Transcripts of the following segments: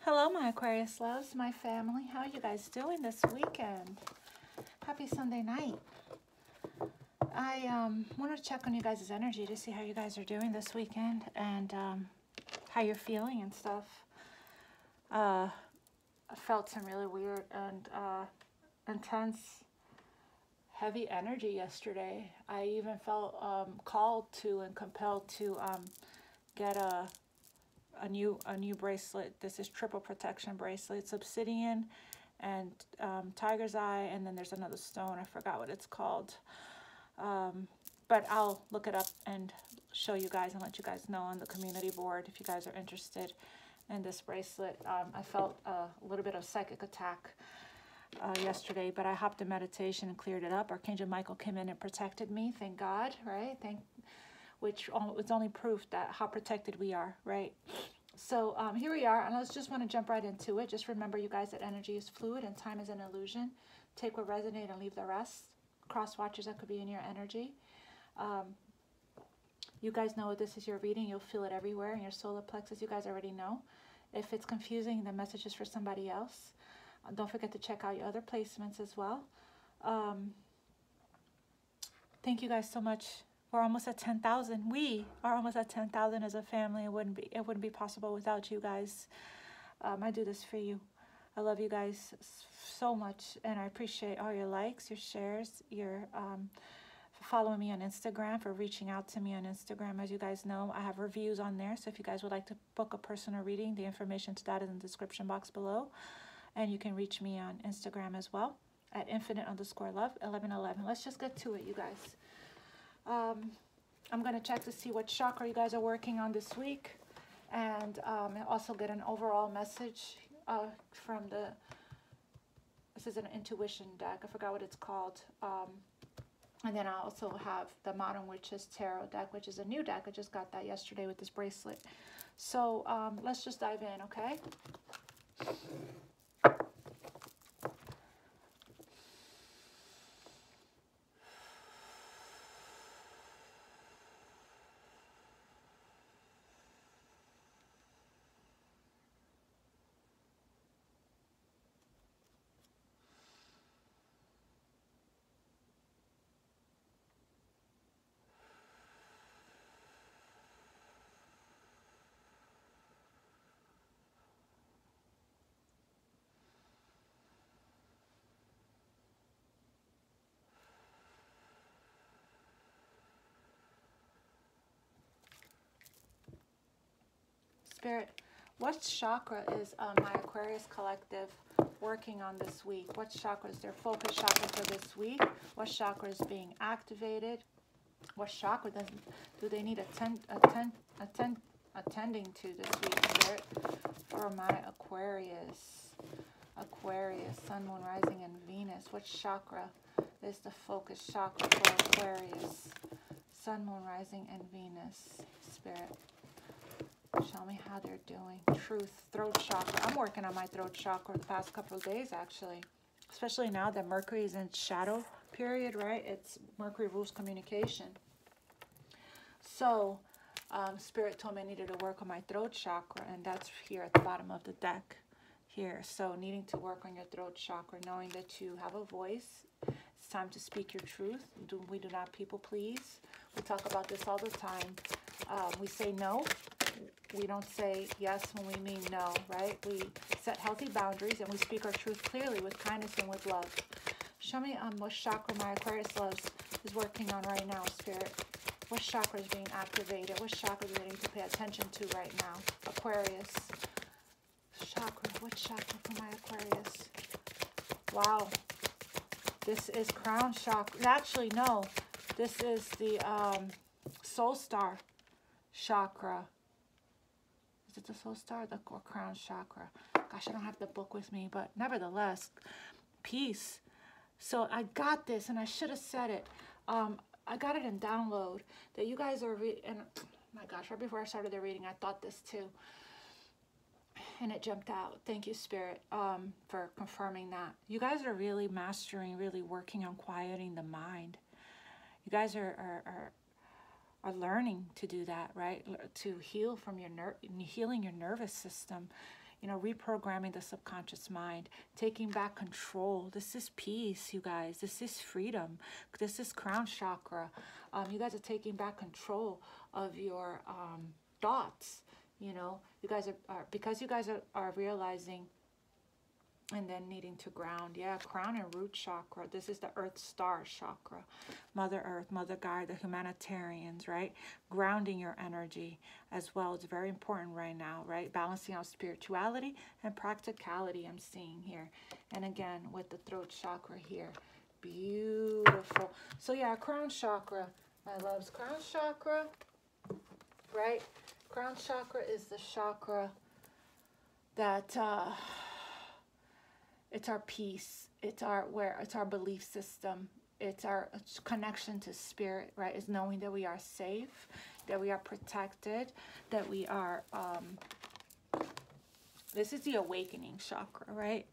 Hello, my Aquarius loves, my family. How are you guys doing this weekend? Happy Sunday night. I wanted to check on you guys' energy to see how you guys are doing this weekend and how you're feeling and stuff. I felt some really weird and intense, heavy energy yesterday. I even felt called to and compelled to get a new bracelet. This is triple protection bracelet. It's obsidian and tiger's eye, and then there's another stone. I forgot what it's called. But I'll look it up and show you guys and let you guys know on the community board if you guys are interested in this bracelet. I felt a little bit of psychic attack yesterday, but I hopped in meditation and cleared it up. Archangel Michael came in and protected me. Thank God, right? Which it's only proof that how protected we are, right? So here we are, and let's just want to jump right into it. Just remember, you guys, that energy is fluid and time is an illusion. Take what resonates and leave the rest. Cross watchers that could be in your energy. You guys know this is your reading. You'll feel it everywhere in your solar plexus. You guys already know. If it's confusing, the message is for somebody else. Don't forget to check out your other placements as well. Thank you guys so much. We're almost at 10,000. We are almost at 10,000 as a family. It wouldn't be possible without you guys. I do this for you. I love you guys so much, and I appreciate all your likes, your shares, your following me on Instagram, for reaching out to me on Instagram. As you guys know, I have reviews on there, so if you guys would like to book a personal reading, the information to that is in the description box below, and you can reach me on Instagram as well at Infinite_love1111. Let's just get to it, you guys. I'm going to check to see what chakra you guys are working on this week, and also get an overall message from this is an intuition deck. I forgot what it's called. And then I also have the Modern Witches Tarot deck, which is a new deck. I just got that yesterday with this bracelet. So let's just dive in, okay? Spirit, what chakra is my Aquarius collective working on this week? What chakra is their focus chakra for this week? What chakra is being activated? What chakra do they need attending to this week, Spirit, for my Aquarius? Aquarius, Sun, Moon, Rising, and Venus. What chakra is the focus chakra for Aquarius? Sun, Moon, Rising, and Venus, Spirit. Show me how they're doing. Truth, throat chakra. I'm working on my throat chakra the past couple of days, actually. Especially now that Mercury is in shadow period, right? Mercury rules communication. So, Spirit told me I needed to work on my throat chakra, and that's here at the bottom of the deck here. So, needing to work on your throat chakra, knowing that you have a voice. It's time to speak your truth. We do not people please. We talk about this all the time. We say no. We don't say yes when we mean no, right? We set healthy boundaries, and we speak our truth clearly with kindness and with love. Show me what chakra my Aquarius loves is working on right now, Spirit. What chakra is being activated? What chakra do they need to pay attention to right now? Aquarius. Chakra. What chakra for my Aquarius? Wow. This is crown chakra. Actually, no. This is the soul star chakra. Is it the soul star or crown chakra? Gosh, I don't have the book with me, but nevertheless, peace. So I got this, and I should have said it. I got it in download that you guys are and my gosh, right before I started the reading, I thought this too, and it jumped out. Thank you, Spirit, for confirming that. You guys are really mastering, really working on quieting the mind. You guys are learning to do that, right? To heal from your healing your nervous system. you know, reprogramming the subconscious mind, taking back control. This is peace, you guys. This is freedom. This is crown chakra. You guys are taking back control of your thoughts. You know, you guys are because you guys are realizing and then needing to ground. Yeah, crown and root chakra. This is the earth star chakra. Mother Earth, Mother Gaia, the humanitarians, right? Grounding your energy as well. It's very important right now, right? Balancing out spirituality and practicality I'm seeing here. And again, with the throat chakra here. Beautiful. So yeah, crown chakra, my loves. Crown chakra, right? Crown chakra is the chakra that... it's our peace. It's our belief system. It's our connection to spirit, right? It's knowing that we are safe, that we are protected, that we are, this is the awakening chakra, right?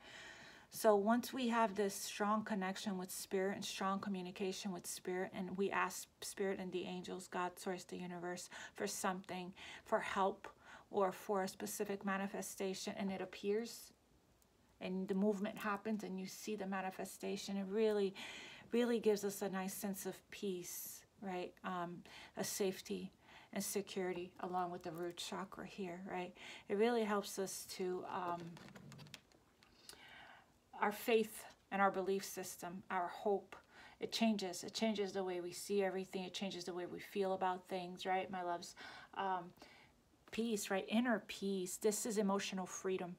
So once we have this strong connection with spirit and strong communication with spirit, and we ask spirit and the angels, God, source, the universe, for something, for help or for a specific manifestation, and it appears, and the movement happens and you see the manifestation, it really, really gives us a nice sense of peace, right? A safety and security along with the root chakra here, right? It really helps us to, our faith and our belief system, our hope, it changes the way we see everything. It changes the way we feel about things, right, my loves? Peace, right? Inner peace. This is emotional freedom.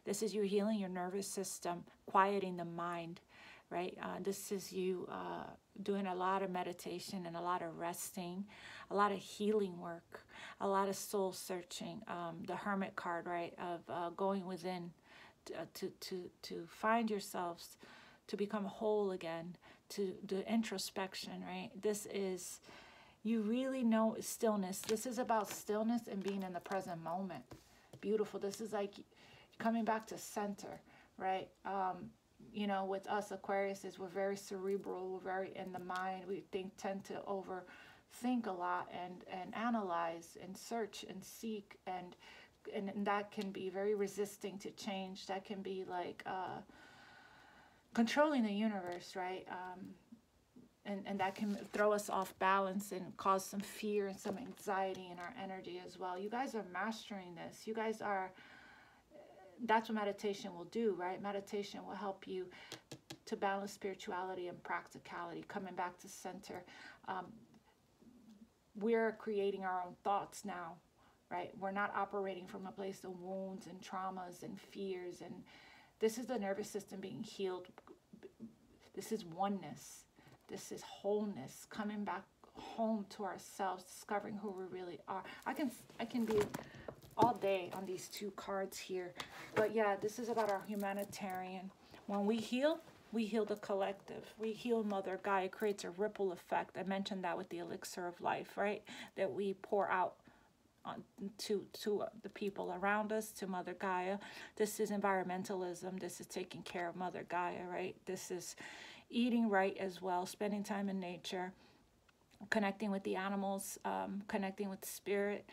This is you healing your nervous system, quieting the mind, right? This is you doing a lot of meditation and a lot of resting, a lot of healing work, a lot of soul searching. The Hermit card, right? Of going within to find yourselves, to become whole again, to the introspection, right? This is, you really know stillness. This is about stillness and being in the present moment. Beautiful. This is like coming back to center, right? You know, with us Aquariuses, we're very cerebral, we're very in the mind. We tend to overthink a lot and analyze and search and seek, and that can be very resisting to change. That can be like controlling the universe, right? And that can throw us off balance and cause some fear and some anxiety in our energy as well. You guys are mastering this. You guys are, that's what meditation will do, right? Meditation will help you to balance spirituality and practicality, coming back to center. We're creating our own thoughts now, right? We're not operating from a place of wounds and traumas and fears. And this is the nervous system being healed. This is oneness. This is wholeness, coming back home to ourselves, discovering who we really are. I can be all day on these two cards here. But yeah, this is about our humanitarian. When we heal the collective. We heal Mother Gaia. It creates a ripple effect. I mentioned that with the elixir of life, right? That we pour out on, to the people around us, to Mother Gaia. This is environmentalism. This is taking care of Mother Gaia, right? This is eating right as well, spending time in nature, connecting with the animals, connecting with the spirit.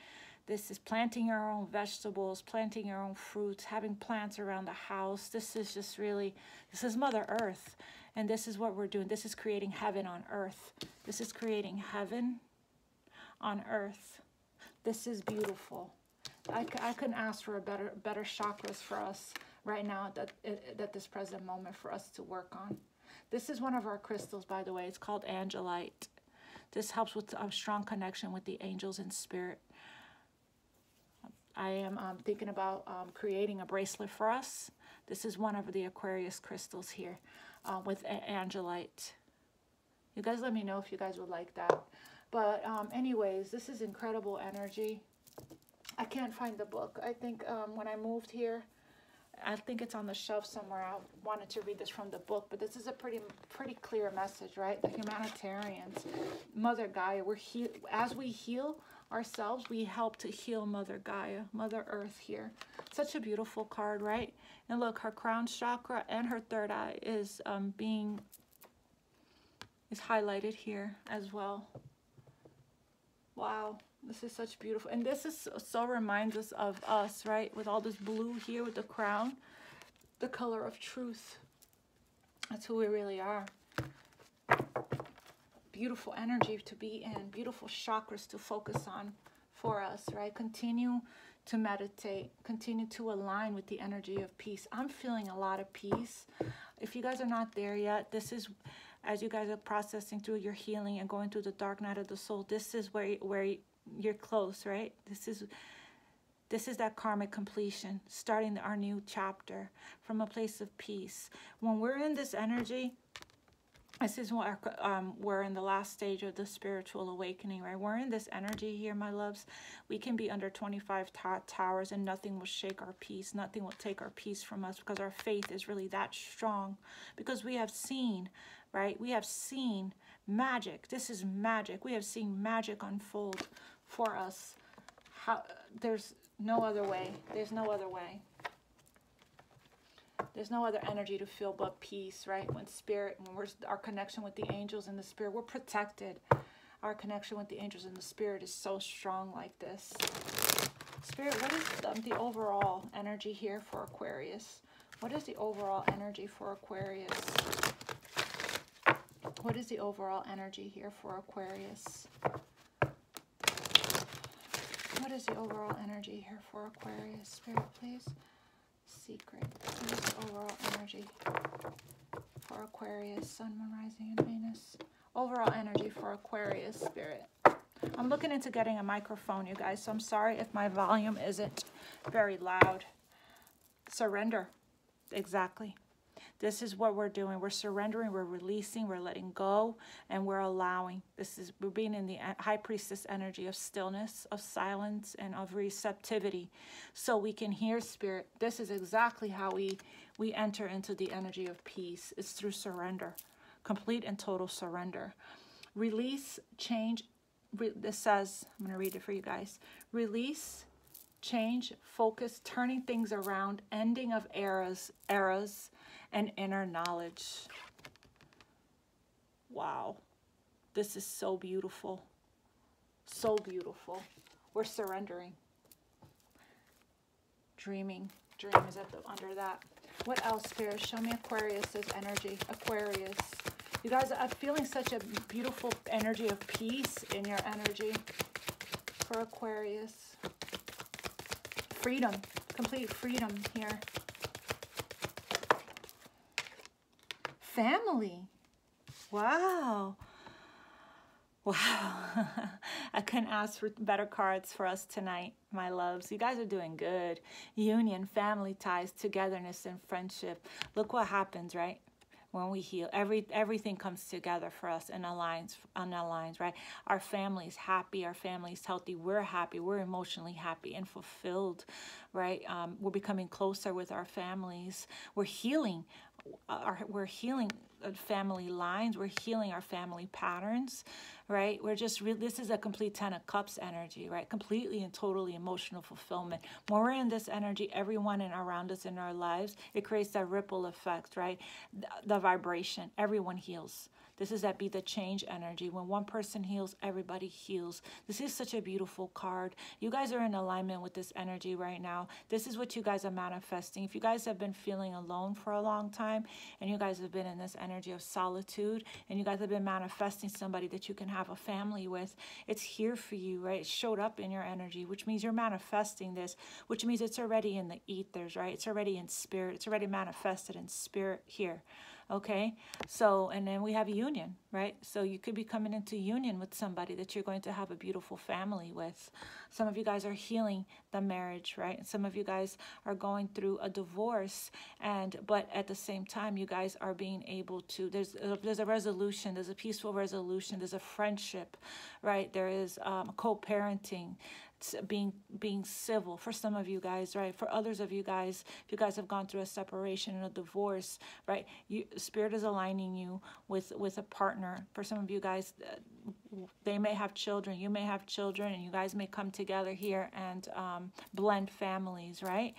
This is planting your own vegetables, planting your own fruits, having plants around the house. This is just really, this is Mother Earth. And this is what we're doing. This is creating heaven on earth. This is creating heaven on earth. This is beautiful. I couldn't ask for a better chakras for us right now at this present moment for us to work on. This is one of our crystals, by the way. It's called Angelite. This helps with a strong connection with the angels and spirit. I am thinking about creating a bracelet for us. This is one of the Aquarius crystals here with Angelite. You guys let me know if you guys would like that. But anyways, this is incredible energy. I can't find the book. I think when I moved here, I think it's on the shelf somewhere. I wanted to read this from the book, but this is a pretty clear message, right? The humanitarians, Mother Gaia, as we heal ourselves, we help to heal Mother Gaia, Mother Earth here. Such a beautiful card, right? And look, her crown chakra and her third eye is highlighted here as well. Wow, This is such beautiful. And this is so reminds us of us, right? With all this blue here with the crown, the color of truth. That's who we really are. Beautiful energy to be in, beautiful chakras to focus on for us, right? Continue to meditate, continue to align with the energy of peace. I'm feeling a lot of peace. If you guys are not there yet, this is, as you guys are processing through your healing and going through the dark night of the soul, this is where you're close, right? This is that karmic completion, starting our new chapter from a place of peace. When we're in this energy, this is what we're in the last stage of the spiritual awakening, right? We're in this energy here, my loves. We can be under 25 towers and nothing will shake our peace. Nothing will take our peace from us because our faith is really that strong. Because we have seen, right? We have seen magic. This is magic. We have seen magic unfold for us. There's no other way. There's no other way. There's no other energy to feel but peace, right? When spirit, when our connection with the angels and the spirit, we're protected. Our connection with the angels and the spirit is so strong like this. Spirit, what is the overall energy here for Aquarius? What is the overall energy for Aquarius? What is the overall energy here for Aquarius? What is the overall energy here for Aquarius? Spirit, please. Secret. What is the overall energy for Aquarius? Sun, Moon, Rising, and Venus. Overall energy for Aquarius, Spirit. I'm looking into getting a microphone, you guys, so I'm sorry if my volume isn't very loud. Surrender. Exactly. This is what we're doing. We're surrendering, we're releasing, we're letting go, and we're allowing. We're being in the high priestess energy of stillness, of silence, and of receptivity. So we can hear spirit. This is exactly how we enter into the energy of peace. It's through surrender. Complete and total surrender. Release, change. This says, I'm going to read it for you guys. Release, change, focus, turning things around, ending of eras, and inner knowledge. Wow. This is so beautiful. So beautiful. We're surrendering. Dreaming. Dream is under that. What else, Spirit? Show me Aquarius's energy. Aquarius. You guys are feeling such a beautiful energy of peace in your energy for Aquarius. Freedom. Complete freedom here. Family. Wow. Wow. I couldn't ask for better cards for us tonight, my loves. You guys are doing good. Union, family ties, togetherness, and friendship. Look what happens, right? When we heal, everything comes together for us and aligns, right? Our family's happy, our family's healthy, we're happy, we're emotionally happy and fulfilled, right? We're becoming closer with our families. We're healing. We're healing family lines. We're healing our family patterns, right? We're just this is a complete 10 of Cups energy, right? Completely and totally emotional fulfillment. When we're in this energy, everyone around us in our lives, it creates that ripple effect, right? The vibration. Everyone heals. This is that be the change energy. When one person heals, everybody heals. This is such a beautiful card. You guys are in alignment with this energy right now. This is what you guys are manifesting. If you guys have been feeling alone for a long time, and you guys have been in this energy of solitude, and you guys have been manifesting somebody that you can have a family with, it's here for you, right? It showed up in your energy, which means you're manifesting this, which means it's already in the ethers, right? It's already in spirit. It's already manifested in spirit here. Okay, so, and then we have union, right? So you could be coming into union with somebody that you're going to have a beautiful family with. Some of you guys are healing the marriage, right? Some of you guys are going through a divorce, but at the same time, you guys are being able to, there's a resolution, there's a peaceful resolution, there's a friendship, right? There is co-parenting, being civil for some of you guys, right? For others of you guys, if you guys have gone through a separation and a divorce, right? Spirit is aligning you with a partner. For some of you guys, they may have children, you may have children, and you guys may come together here and blend families, right?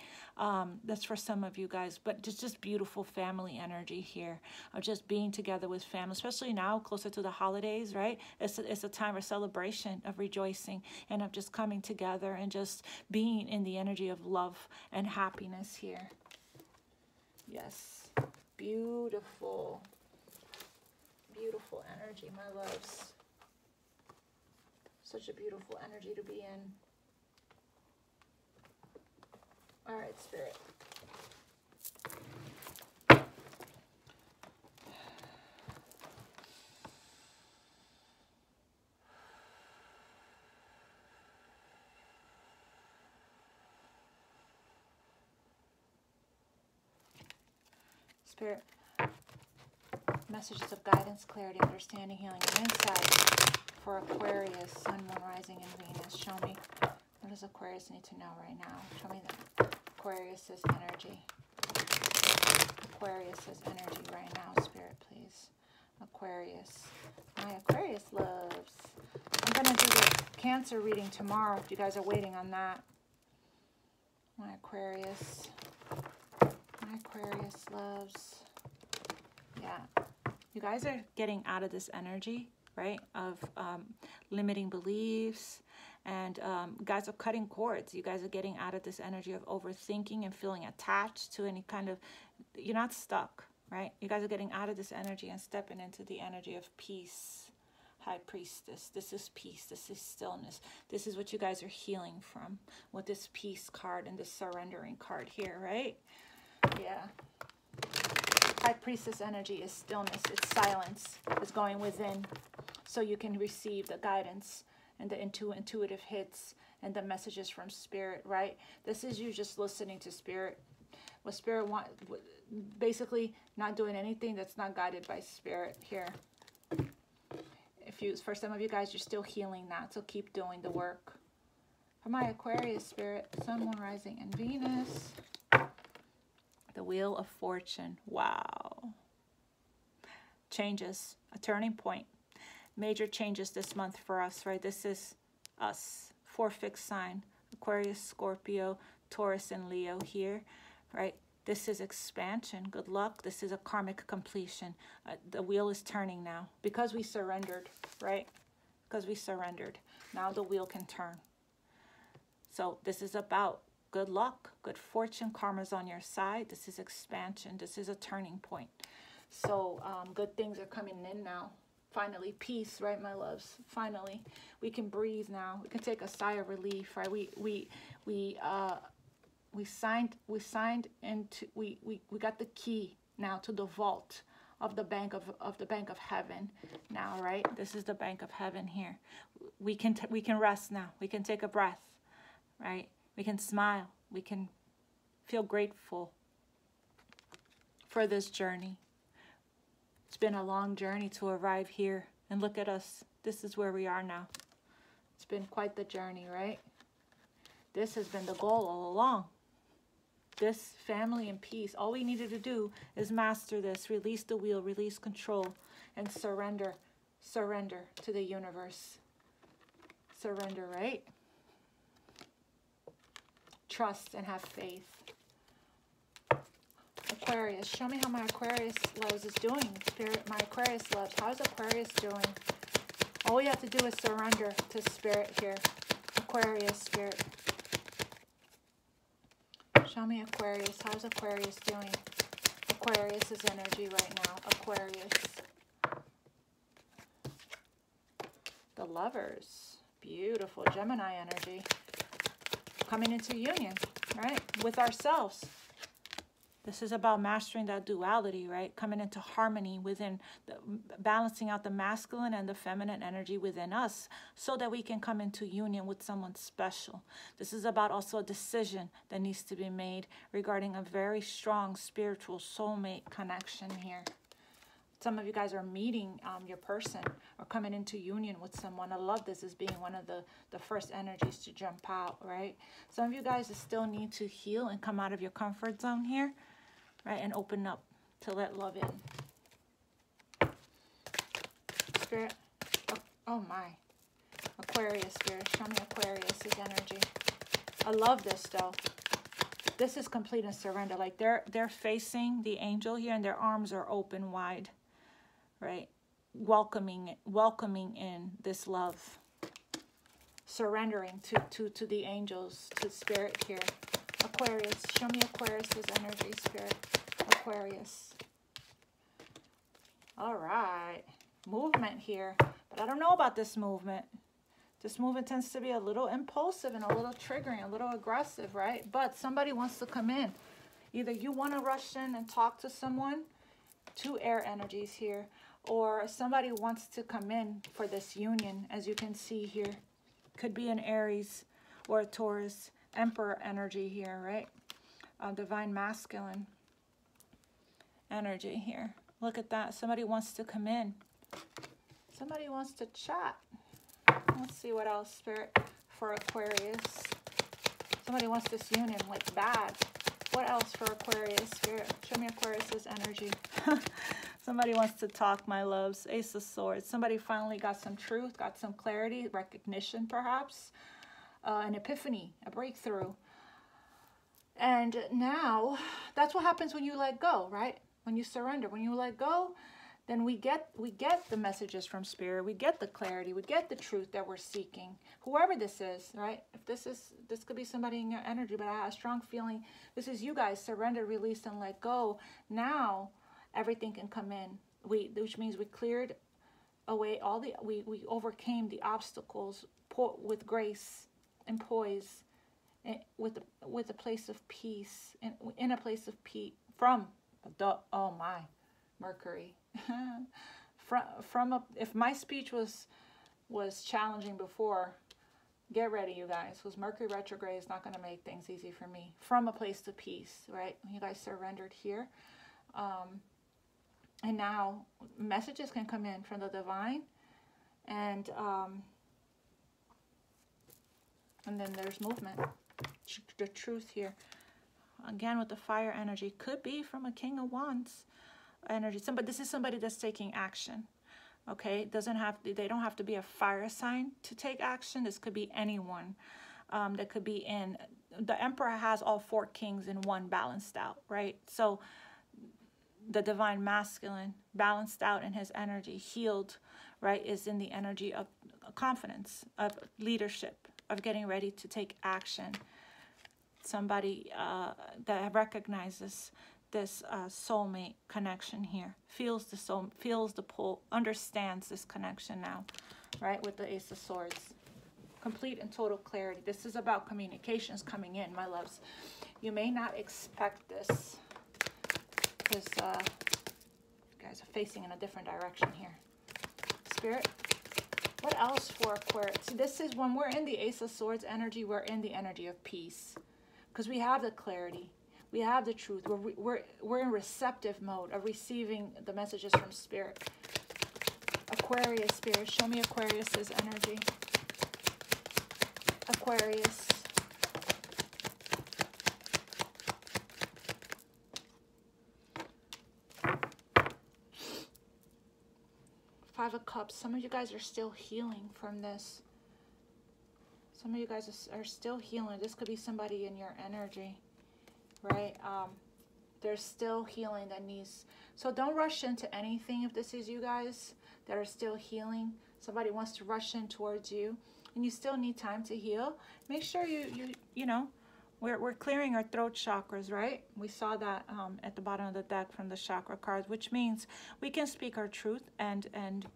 That's for some of you guys, but just beautiful family energy here of just being together with family, especially now closer to the holidays, right? It's a time of celebration, of rejoicing, and of just coming together and just being in the energy of love and happiness here. Yes, beautiful, beautiful energy, my loves. Such a beautiful energy to be in. All right, Spirit. Spirit, messages of guidance, clarity, understanding, healing, and insight for Aquarius, Sun, Moon, Rising, and Venus. Show me, what does Aquarius need to know right now? Show me that. Aquarius's energy. Aquarius's energy right now, Spirit, please. Aquarius. My Aquarius loves. I'm going to do the Cancer reading tomorrow if you guys are waiting on that. My Aquarius. My Aquarius loves. Yeah. You guys are getting out of this energy, right, of limiting beliefs, and guys are cutting cords. You guys are getting out of this energy of overthinking and feeling attached to any kind of, you're not stuck, right? You guys are getting out of this energy and stepping into the energy of peace. High Priestess, this is peace, this is stillness. This is what you guys are healing from with this peace card and this surrendering card here, right? Yeah. High Priestess energy is stillness, it's silence, it's going within, so you can receive the guidance and the intuitive hits and the messages from Spirit, right? This is you just listening to Spirit. What Spirit wants, basically not doing anything that's not guided by Spirit here. For some of you guys, you're still healing that, so keep doing the work. For my Aquarius Spirit, Sun, Moon, Rising, and Venus. The Wheel of Fortune. Wow. Changes. A turning point. Major changes this month for us, right? This is us. 4 fixed sign. Aquarius, Scorpio, Taurus, and Leo here, right? This is expansion. Good luck. This is a karmic completion. The wheel is turning now. Because we surrendered, right? Because we surrendered. Now the wheel can turn. So this is about good luck, good fortune, karma's on your side. This is expansion. This is a turning point. So good things are coming in now. Finally, peace, right, my loves? Finally, we can breathe now. We can take a sigh of relief, right? We got the key now to the vault of the bank of heaven now, right? This is the bank of heaven here. We can rest now. We can take a breath, right? We can smile. We can feel grateful for this journey. It's been a long journey to arrive here. And look at us. This is where we are now. It's been quite the journey, right? This has been the goal all along. This family and peace. All we needed to do is master this. Release the wheel. Release control. And surrender. Surrender to the universe. Surrender, right? Trust and have faith. Aquarius, show me how my Aquarius loves is doing. Spirit, my Aquarius loves. How's Aquarius doing? All you have to do is surrender to Spirit here. Aquarius, Spirit. Show me Aquarius. How's Aquarius doing? Aquarius's energy right now. Aquarius. The Lovers. Beautiful Gemini energy. Coming into union, right? With ourselves. This is about mastering that duality, right? Coming into harmony within, balancing out the masculine and the feminine energy within us so that we can come into union with someone special. This is about also a decision that needs to be made regarding a very strong spiritual soulmate connection here. Some of you guys are meeting your person or coming into union with someone. I love this as being one of the first energies to jump out, right? Some of you guys still need to heal and come out of your comfort zone here, right? And open up to let love in. Spirit, Oh my. Aquarius spirit, show me Aquarius's energy. I love this though. This is complete and surrender. Like they're facing the angel here and their arms are open wide, right? Welcoming in this love. Surrendering to the angels, to spirit here. Aquarius, show me Aquarius's energy, spirit. Aquarius. All right. Movement here. But I don't know about this movement. This movement tends to be a little impulsive and a little triggering, a little aggressive, right? But somebody wants to come in. Either you want to rush in and talk to someone, two air energies here, or somebody wants to come in for this union, as you can see here. Could be an Aries or a Taurus. Emperor energy here, right? Divine masculine energy here. Look at that. Somebody wants to come in. Somebody wants to chat. Let's see what else, spirit, for Aquarius. Somebody wants this union, like bad. What else for Aquarius, spirit? Show me Aquarius's energy. Somebody wants to talk, my loves. Ace of Swords. Somebody finally got some truth, got some clarity, recognition perhaps. An epiphany, a breakthrough. And now, that's what happens when you let go, right? When you surrender, when you let go, then we get the messages from spirit, we get the clarity, we get the truth that we're seeking. Whoever this is, right? If this could be somebody in your energy, but I have a strong feeling this is you guys, surrender, release, and let go. Now, everything can come in. Which means we cleared away all the, we overcame the obstacles with grace and poise, with a place of peace, in a place of peace, from the, oh my, Mercury. If my speech was challenging before, get ready, you guys, because Mercury retrograde is not going to make things easy for me. From a place of peace, right? You guys surrendered here, and now messages can come in from the divine, and then there's movement, the truth here. Again, with the fire energy, could be from a King of Wands energy. This is somebody that's taking action. Okay, they don't have to be a fire sign to take action. This could be anyone that could be in. The Emperor has all 4 kings in one balanced out, right? So the divine masculine balanced out in his energy, healed, right, is in the energy of confidence, of leadership, of getting ready to take action. Somebody that recognizes this soulmate connection here, feels the pull, understands this connection now, right, with the Ace of Swords. Complete and total clarity. This is about communications coming in, my loves. You may not expect this, because you guys are facing in a different direction here. Spirit, what else for Aquarius? See, this is when we're in the Ace of Swords energy, we're in the energy of peace, because we have the clarity. We have the truth. We're in receptive mode of receiving the messages from spirit. Aquarius spirit, show me Aquarius's energy. Aquarius. Five of Cups. Some of you guys are still healing from this. Some of you guys are still healing. This could be somebody in your energy. Right? There's still healing that needs, so don't rush into anything if this is you guys that are still healing. Somebody wants to rush in towards you and you still need time to heal. Make sure you know, we're clearing our throat chakras, right? We saw that at the bottom of the deck from the chakra cards, which means we can speak our truth and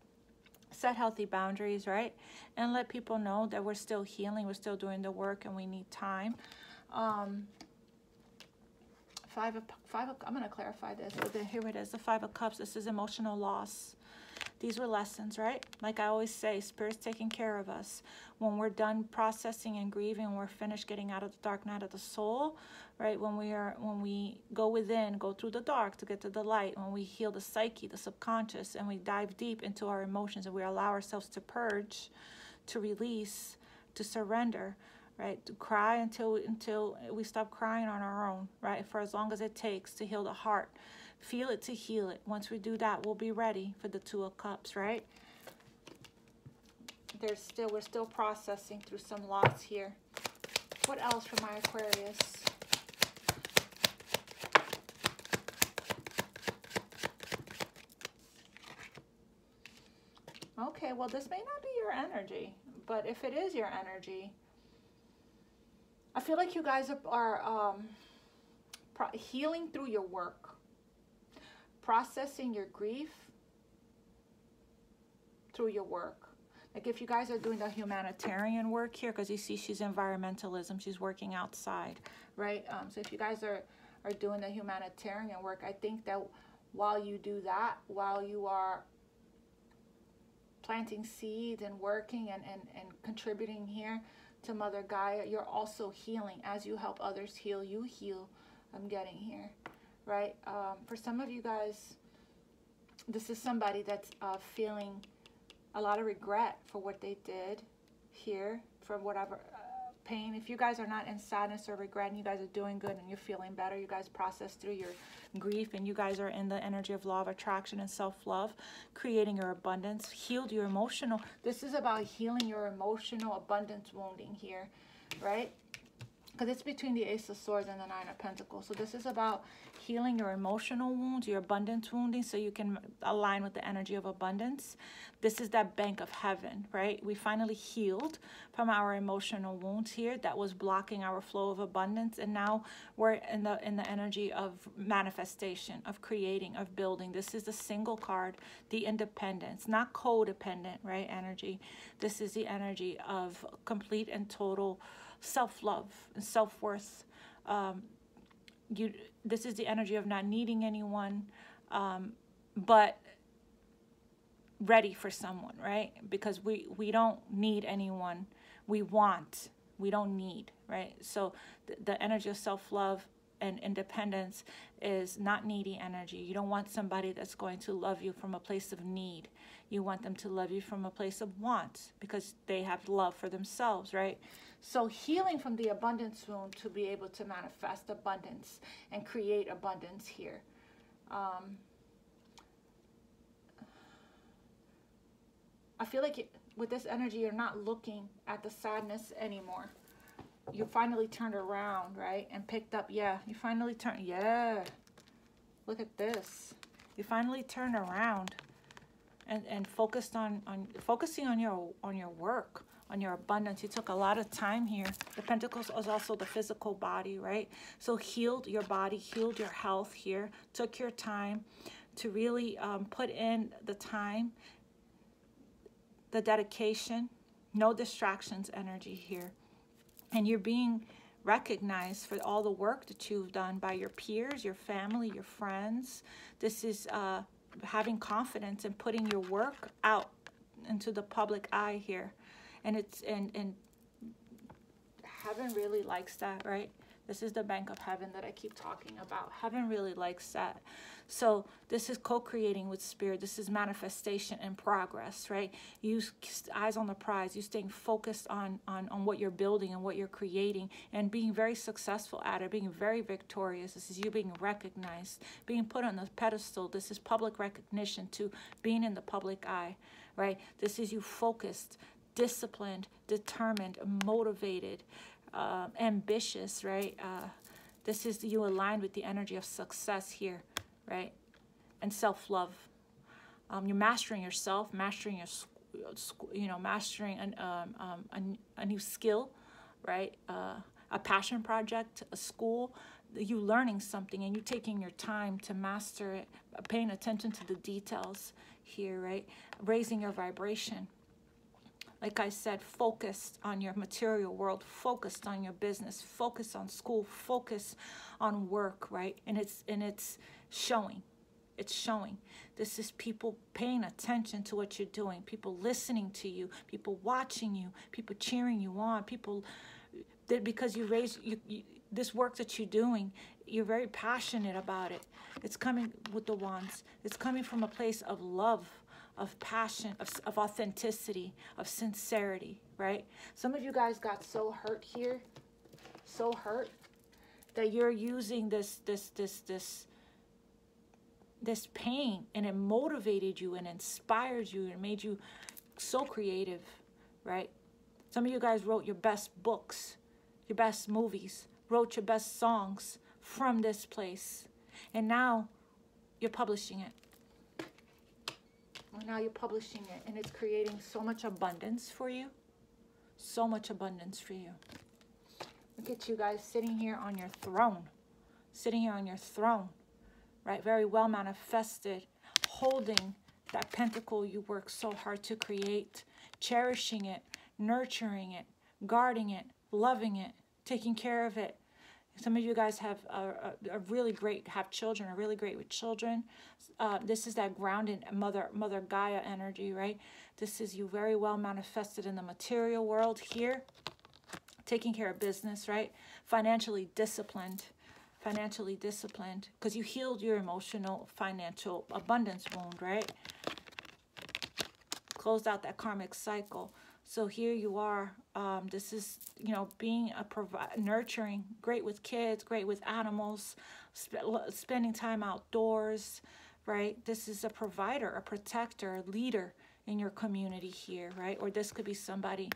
set healthy boundaries, right? And let people know that we're still healing, we're still doing the work, and we need time. I'm going to clarify this. Here it is, the Five of Cups. This is emotional loss. These were lessons, right? Like I always say, Spirit's taking care of us. When we're done processing and grieving, when we're finished getting out of the dark night of the soul, right? When we go within, go through the dark to get to the light, when we heal the psyche, the subconscious, and we dive deep into our emotions and we allow ourselves to purge, to release, to surrender, right? To cry until we stop crying on our own, right? For as long as it takes to heal the heart. Feel it to heal it. Once we do that, we'll be ready for the Two of Cups, right? we're still processing through some loss here. What else for my Aquarius? Okay, well, this may not be your energy, but if it is your energy, I feel like you guys are healing through your work, processing your grief through your work. Like if you guys are doing the humanitarian work here, because you see she's environmentalism, she's working outside, right? So if you guys are doing the humanitarian work, I think that while you do that, while you are planting seeds and working and contributing here to Mother Gaia, you're also healing. As you help others heal, you heal. I'm getting here, right? For some of you guys, this is somebody that's feeling a lot of regret for what they did here, for whatever pain. If you guys are not in sadness or regret and you guys are doing good and you're feeling better, you guys process through your grief and you guys are in the energy of law of attraction and self-love, creating your abundance, healed your emotional. This is about healing your emotional abundance wounding here, right? Because it's between the Ace of Swords and the Nine of Pentacles. So this is about healing your emotional wounds, your abundance wounding, so you can align with the energy of abundance. This is that bank of heaven, right? We finally healed from our emotional wounds here that was blocking our flow of abundance. And now we're in the energy of manifestation, of creating, of building. This is the single card, the independence, not codependent, right? Energy. This is the energy of complete and total self-love and self-worth. This is the energy of not needing anyone, but ready for someone, right? Because we don't need anyone. We want, we don't need, right? So the energy of self-love and independence is not needy energy. You don't want somebody that's going to love you from a place of need. You want them to love you from a place of want because they have love for themselves, right? So healing from the abundance wound to be able to manifest abundance and create abundance here. I feel like with this energy, you're not looking at the sadness anymore. You finally turned around, right? And picked up, yeah, you finally turned, yeah. Look at this. You finally turned around and focused focusing on your work, on your abundance. You took a lot of time here. The Pentacles is also the physical body, right? So healed your body, healed your health here, took your time to really put in the time, the dedication, no distractions energy here. And you're being recognized for all the work that you've done by your peers, your family, your friends. This is having confidence and putting your work out into the public eye here. And it's and heaven really likes that, right? This is the bank of heaven that I keep talking about. Heaven really likes that. So this is co-creating with spirit. This is manifestation and progress, right? You eyes on the prize. You staying focused on what you're building and what you're creating and being very successful at it, being very victorious. This is you being recognized, being put on the pedestal. This is public recognition to being in the public eye, right? This is you focused, disciplined, determined, motivated, ambitious, right? This is you aligned with the energy of success here, right? And self-love. You're mastering yourself, mastering your, mastering a new skill, right? A passion project, a school. You learning something and you taking your time to master it, paying attention to the details here, right? Raising your vibration. Like I said, focused on your material world, focused on your business, focused on school, focus on work, right? And it's showing. It's showing. This is people paying attention to what you're doing, people listening to you, people watching you, people cheering you on, people that because you raise this work that you're doing, you're very passionate about it. It's coming with the wands. It's coming from a place of love, of passion, of authenticity, of sincerity, right? Some of you guys got so hurt here, so hurt, that you're using this pain, and it motivated you and inspired you and made you so creative, right? Some of you guys wrote your best books, your best movies, wrote your best songs from this place. And now you're publishing it. And now you're publishing it, and it's creating so much abundance for you. So much abundance for you. Look at you guys sitting here on your throne. Sitting here on your throne, right? Very well manifested, holding that pentacle you worked so hard to create, cherishing it, nurturing it, guarding it, loving it, taking care of it. Some of you guys have a really great, have children, are really great with children. This is that grounded Mother Gaia energy, right? This is you very well manifested in the material world here, taking care of business, right? Financially disciplined, because you healed your emotional, financial abundance wound, right? Closed out that karmic cycle. So here you are. This is, you know, being a nurturing, great with kids, great with animals, spending time outdoors, right? This is a provider, a protector, a leader in your community here, right? Or this could be somebody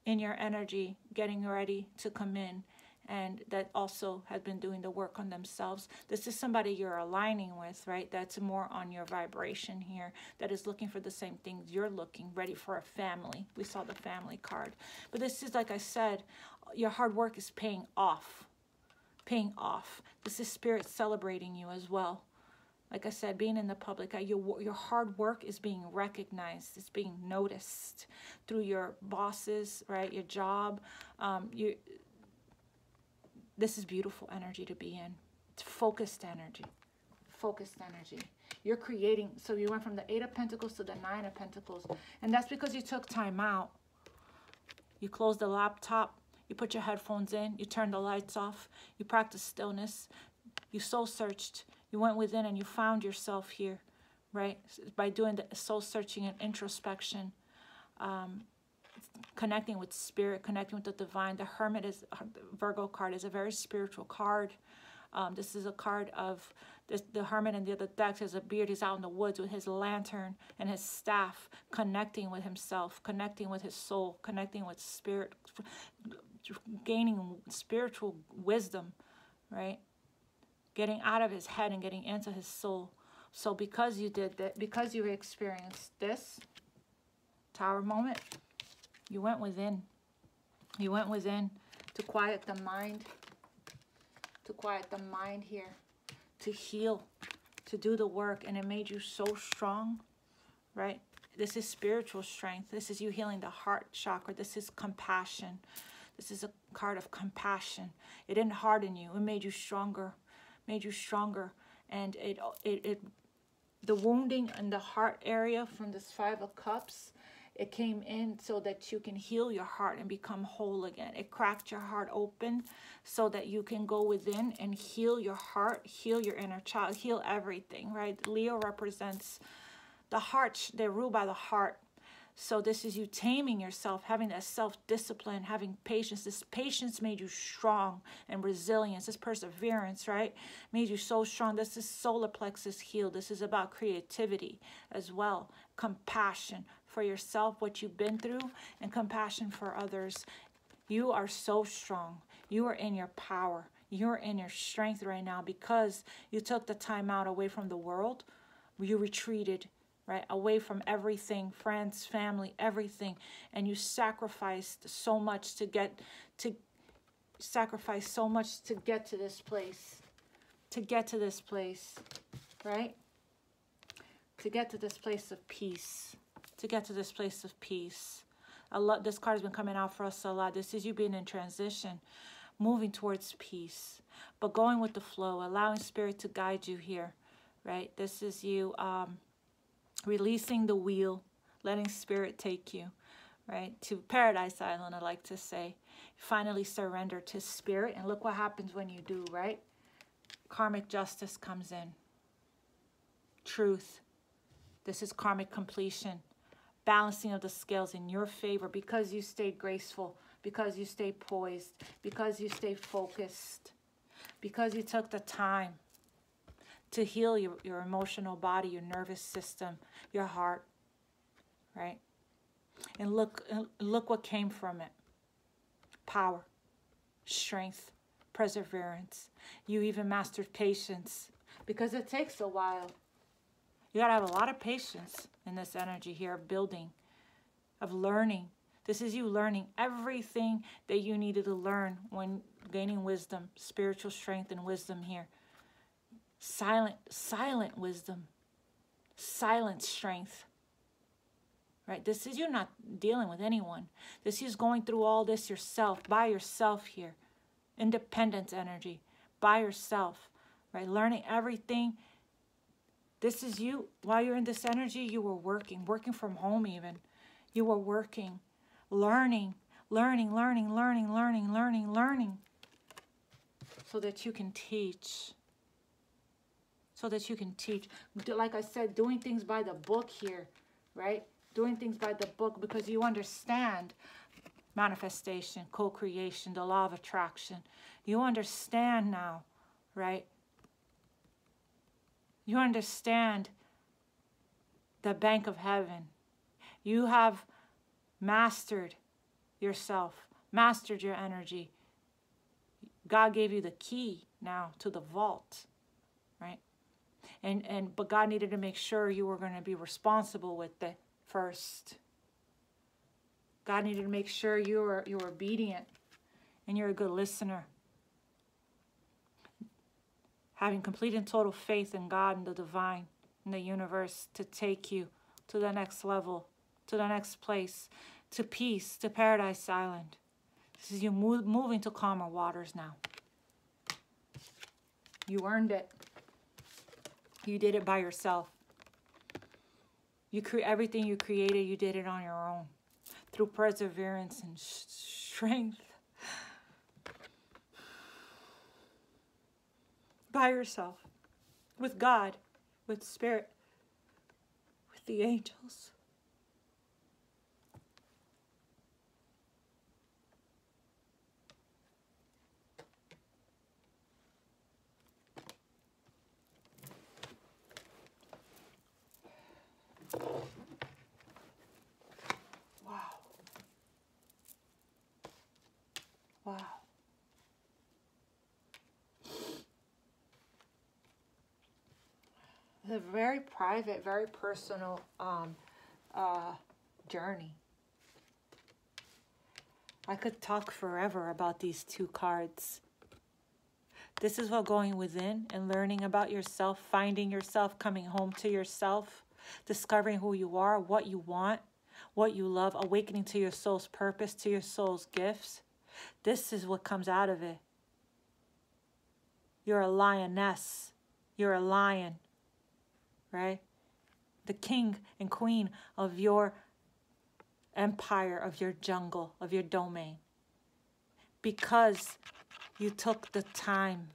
in your energy getting ready to come in, and that also has been doing the work on themselves. This is somebody you're aligning with, right? That's more on your vibration here, that is looking for the same things you're looking, ready for a family. We saw the family card. But this is, like I said, your hard work is paying off. Paying off. This is spirit celebrating you as well. Like I said, being in the public eye, your hard work is being recognized. It's being noticed through your bosses, right? Your job. This is beautiful energy to be in. It's focused energy. Focused energy. You're creating. So you went from the 8 of Pentacles to the 9 of Pentacles. And that's because you took time out. You closed the laptop. You put your headphones in. You turned the lights off. You practiced stillness. You soul searched. You went within and you found yourself here, right? By doing the soul searching and introspection. Connecting with spirit, connecting with the divine. The Hermit is, Virgo card is a very spiritual card. This is a card of the Hermit in the other deck has a beard. He's out in the woods with his lantern and his staff, connecting with himself, connecting with his soul, connecting with spirit, gaining spiritual wisdom, right? Getting out of his head and getting into his soul. So because you did that, because you experienced this Tower moment, you went within. You went within to quiet the mind. To quiet the mind here. To heal. To do the work. And it made you so strong. Right? This is spiritual strength. This is you healing the heart chakra. This is compassion. This is a card of compassion. It didn't harden you. It made you stronger. Made you stronger. And the wounding in the heart area from this 5 of Cups, it came in so that you can heal your heart and become whole again. It cracked your heart open so that you can go within and heal your heart, heal your inner child, heal everything, right? Leo represents the heart. They're ruled by the heart. So this is you taming yourself, having that self-discipline, having patience. This patience made you strong and resilience. This perseverance, right, made you so strong. This is solar plexus healed. This is about creativity as well. Compassion for yourself, what you've been through, and compassion for others. You are so strong. You are in your power. You're in your strength right now because you took the time out away from the world. You retreated, right, away from everything, friends, family, everything, and you sacrificed so much to get to this place, right? To get to this place of peace, This card has been coming out for us a lot. This is you being in transition, moving towards peace, but going with the flow, allowing spirit to guide you here, right? This is you releasing the wheel, letting spirit take you, right, to Paradise Island, I like to say. Finally surrender to spirit, and look what happens when you do, right? Karmic justice comes in. Truth. This is karmic completion. Balancing of the scales in your favor because you stayed graceful, because you stayed poised, because you stayed focused, because you took the time to heal your emotional body, your nervous system, your heart, right? And look what came from it. Power, strength, perseverance. You even mastered patience, because it takes a while. You got to have a lot of patience in this energy here of building, of learning. This is you learning everything that you needed to learn when gaining wisdom, spiritual strength and wisdom here. Silent wisdom, silent strength. Right? This is you not dealing with anyone. This is going through all this yourself, by yourself here. Independence energy, by yourself. Right? Learning everything. This is you. While you're in this energy, you were working from home even. You were working, learning, so that you can teach. So that you can teach. Like I said, doing things by the book here, right? Doing things by the book, because you understand manifestation, co-creation, the law of attraction. You understand now, right? You understand the bank of heaven. You have mastered yourself, mastered your energy. God gave you the key now to the vault, right? But God needed to make sure you were going to be responsible with it first. God needed to make sure you were obedient and you're a good listener. Having complete and total faith in God and the divine, in the universe, to take you to the next level, to the next place, to peace, to Paradise Island. This is you moving to calmer waters now. You earned it. You did it by yourself. Everything you created, you did it on your own. Through perseverance and strength. By yourself. With God. With Spirit. With the angels. Wow. Wow. It's a very private, very personal journey. I could talk forever about these two cards. This is what going within and learning about yourself, finding yourself, coming home to yourself, discovering who you are, what you want, what you love, awakening to your soul's purpose, to your soul's gifts. This is what comes out of it. You're a lioness. You're a lion, right? The king and queen of your empire, of your jungle, of your domain. Because you took the time.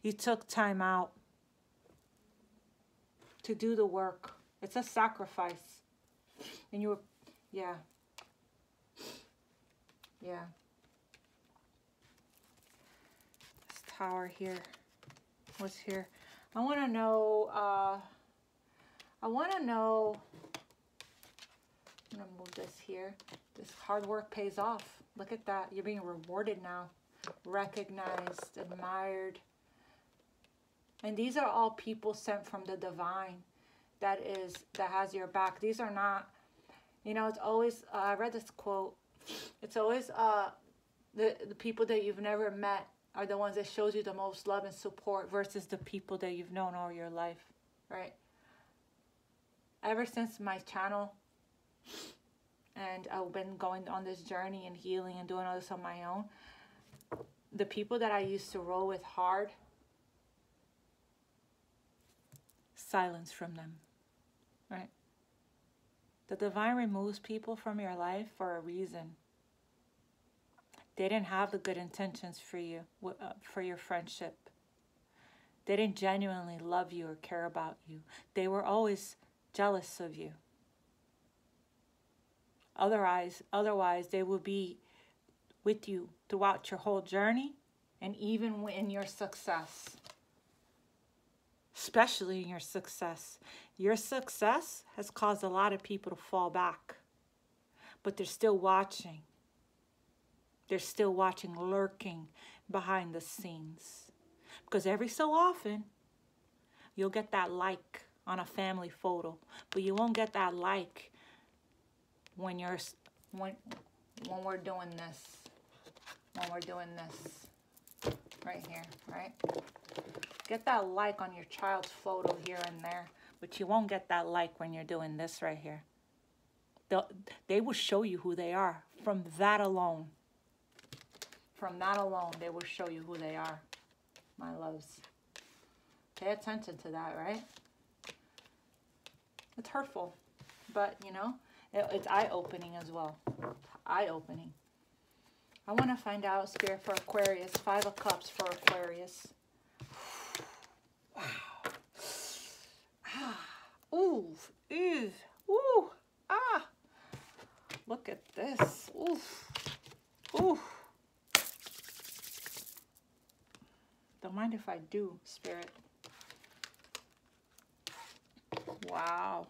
You took time out to do the work. It's a sacrifice. And you were, yeah. Yeah. This tower here. What's here? I want to know, I'm going to move this here. This hard work pays off. Look at that. You're being rewarded now. Recognized, admired. And these are all people sent from the divine that has your back. These are not, it's always, I read this quote. It's always the people that you've never met are the ones that shows you the most love and support versus the people that you've known all your life, right? Ever since my channel, and I've been going on this journey and healing and doing all this on my own, the people that I used to roll with hard, silence from them, right? The divine removes people from your life for a reason. They didn't have the good intentions for you, for your friendship. They didn't genuinely love you or care about you. They were always jealous of you. Otherwise, they will be with you throughout your whole journey and even in your success. especially in your success. Your success has caused a lot of people to fall back, but they're still watching. They're still watching, lurking behind the scenes. Because every so often, you'll get that like on a family photo, but you won't get that like when we're doing this. When we're doing this right here, right? Get that like on your child's photo here and there, but you won't get that like when you're doing this right here. They will show you who they are from that alone. From that alone, they will show you who they are, my loves. Pay attention to that, right? It's hurtful, but, you know, it's eye-opening as well. Eye-opening. I want to find out, Spirit, for Aquarius. 5 of Cups for Aquarius. Wow. Ah. Ooh. Ew. Ooh. Ah. Look at this. Ooh. Ooh. Don't mind if I do, Spirit. Wow.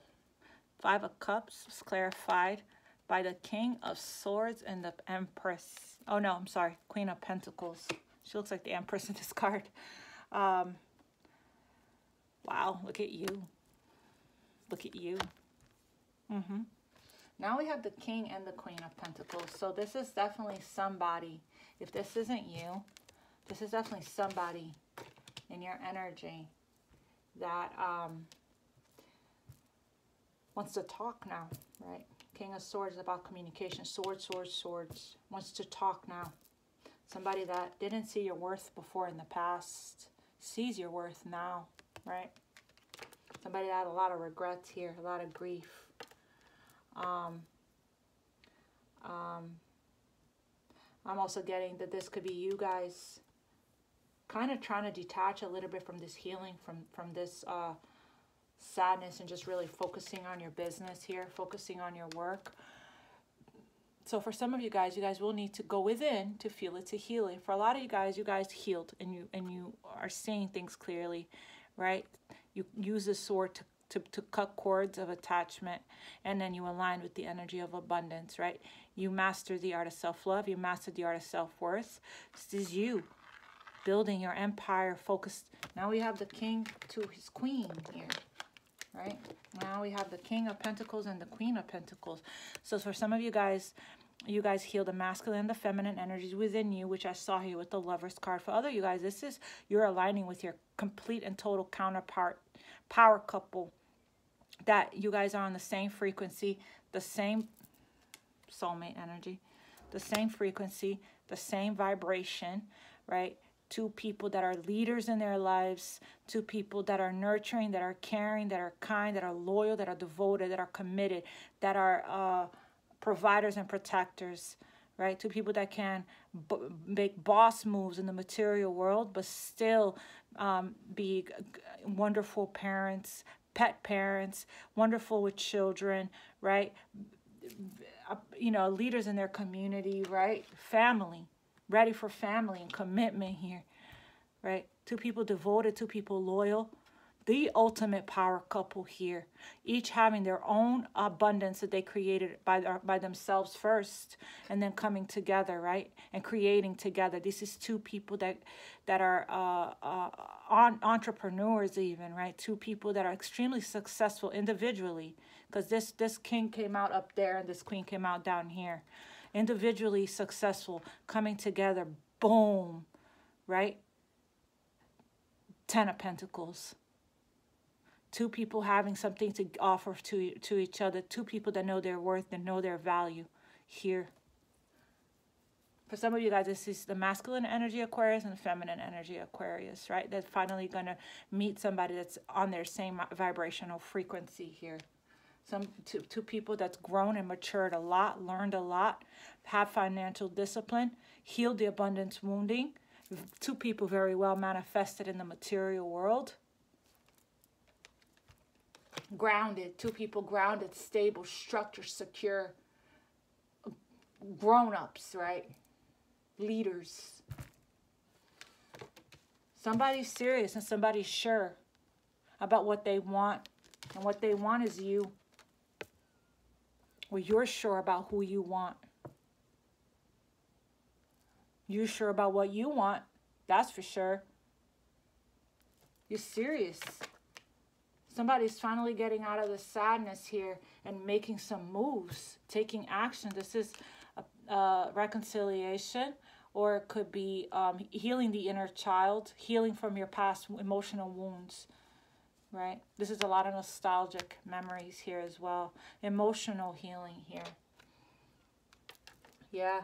5 of Cups was clarified by the King of Swords and the Empress. Oh, no, I'm sorry. Queen of Pentacles. She looks like the Empress in this card. Wow, look at you. Look at you. Now we have the King and the Queen of Pentacles. So this is definitely somebody. If this isn't you, this is definitely somebody in your energy that wants to talk now, right? King of Swords is about communication. Swords, swords, swords. Wants to talk now. Somebody that didn't see your worth before in the past sees your worth now, right? Somebody that had a lot of regrets here, a lot of grief. I'm also getting that this could be you guys kind of trying to detach a little bit from this healing, from this sadness, and just really focusing on your business here, focusing on your work. So for some of you guys will need to go within to feel it, to heal it. For a lot of you guys healed and you are seeing things clearly, right? You use the sword to cut cords of attachment, and then you align with the energy of abundance, right? You master the art of self-love. You master the art of self-worth. This is you building your empire focused. Now we have the King to his Queen here, right? Now we have the King of Pentacles and the Queen of Pentacles. So for some of you guys heal the masculine and the feminine energies within you, which I saw here with the Lover's card. For other you guys, this is you're aligning with your complete and total counterpart, power couple, that you guys are on the same frequency, the same soulmate energy, the same frequency, the same vibration, right? Two people that are leaders in their lives, two people that are nurturing, that are caring, that are kind, that are loyal, that are devoted, that are committed, that are providers and protectors, right? Two people that can make boss moves in the material world, but still be wonderful parents, pet parents, wonderful with children, right? You know, leaders in their community, right? Family. Ready for family and commitment here, right? Two people devoted, two people loyal. The ultimate power couple here. Each having their own abundance that they created by themselves first, and then coming together, right? And creating together. This is two people that are entrepreneurs even, right? Two people that are extremely successful individually. Because this king came out up there and this queen came out down here. Individually successful, coming together, boom, right? 10 of Pentacles. Two people having something to offer to each other. Two people that know their worth and know their value here. For some of you guys, this is the masculine energy Aquarius and the feminine energy Aquarius, right? They're finally going to meet somebody that's on their same vibrational frequency here. Two people that's grown and matured a lot, learned a lot, have financial discipline, healed the abundance wounding. Two people very well manifested in the material world. Grounded, two people grounded, stable, structured, secure, grown-ups, right? Leaders. Somebody's serious and somebody's sure. about what they want. And what they want is you. Well, you're sure about who you want. You're sure about what you want. That's for sure. You're serious. Somebody's finally getting out of the sadness here and making some moves, taking action. This is a reconciliation, or it could be healing the inner child, healing from your past emotional wounds, right? This is a lot of nostalgic memories here as well. Emotional healing here. Yeah.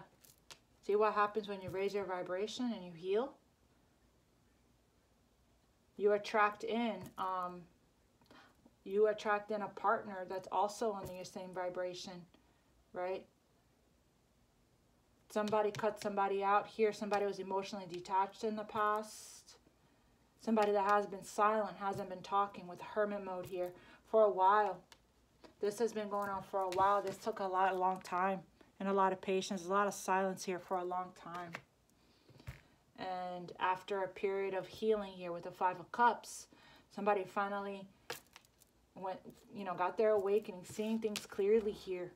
See what happens when you raise your vibration and you heal? You attract in a partner that's also on your same vibration, right? Somebody cut somebody out here. Somebody was emotionally detached in the past. Somebody that has been silent, hasn't been talking, with hermit mode here for a while. This has been going on for a while. This took a long time and a lot of patience, a lot of silence here for a long time. And after a period of healing here with the 5 of Cups, somebody finally went, got their awakening, seeing things clearly here.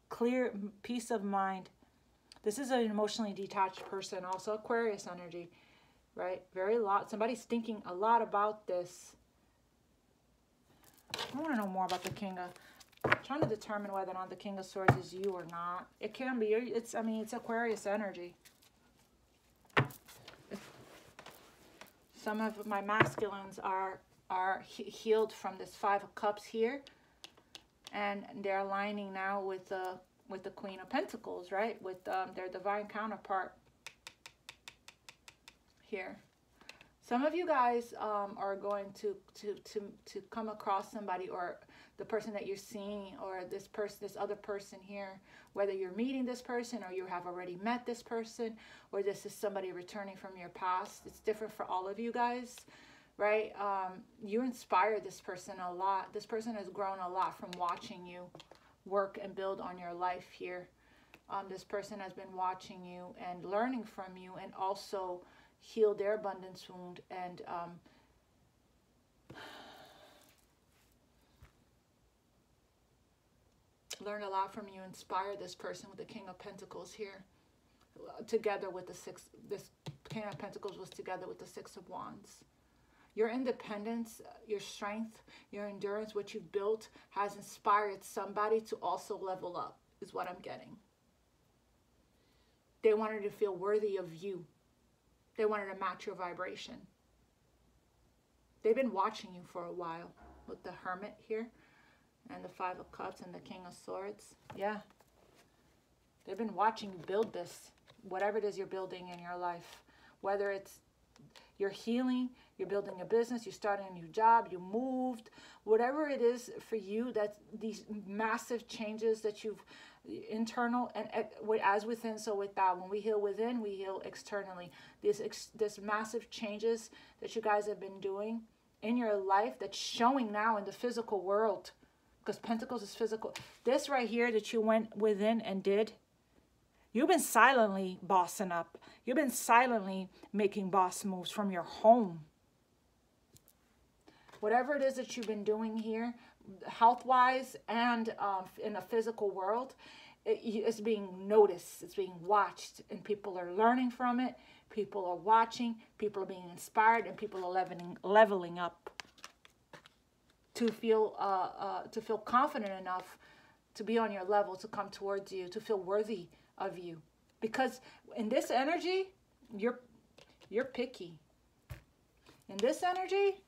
Clear peace of mind. This is an emotionally detached person, also Aquarius energy, right? Somebody's thinking a lot about this. I want to know more about the King of, I'm trying to determine whether or not the King of Swords is you or not. It can be. It's Aquarius energy. Some of my masculines are healed from this 5 of Cups here, and they're aligning now with the Queen of Pentacles, right? With their divine counterpart here. Some of you guys are going to come across somebody, or the person that you're seeing, or this other person here, whether you're meeting this person or you have already met this person, or this is somebody returning from your past. It's different for all of you guys, right? You inspire this person a lot. This person has grown a lot from watching you work and build on your life here. This person has been watching you and learning from you, and also heal their abundance wound, and learn a lot from you, inspire this person with the King of Pentacles here, together with the this King of Pentacles was together with the 6 of Wands. Your independence, your strength, your endurance, what you've built has inspired somebody to also level up, is what I'm getting. They wanted to feel worthy of you. They wanted to match your vibration. They've been watching you for a while with the Hermit here, and the 5 of Cups and the King of Swords. Yeah. They've been watching you build this, whatever it is you're building in your life. Whether it's you're healing, you're building a business, you're starting a new job, you moved, whatever it is for you, that's these massive changes that you've internal, and as within, so without. When we heal within, we heal externally. This massive changes that you guys have been doing in your life, that's showing now in the physical world, because Pentacles is physical. This right here that you went within and did, you've been silently bossing up. You've been silently making boss moves from your home. Whatever it is that you've been doing here, health-wise and in the physical world, it's being noticed, it's being watched, and people are learning from it. People are watching, people are being inspired, and people are leveling up to feel confident enough to be on your level, to come towards you, to feel worthy of you. Because in this energy, you're picky. In this energy,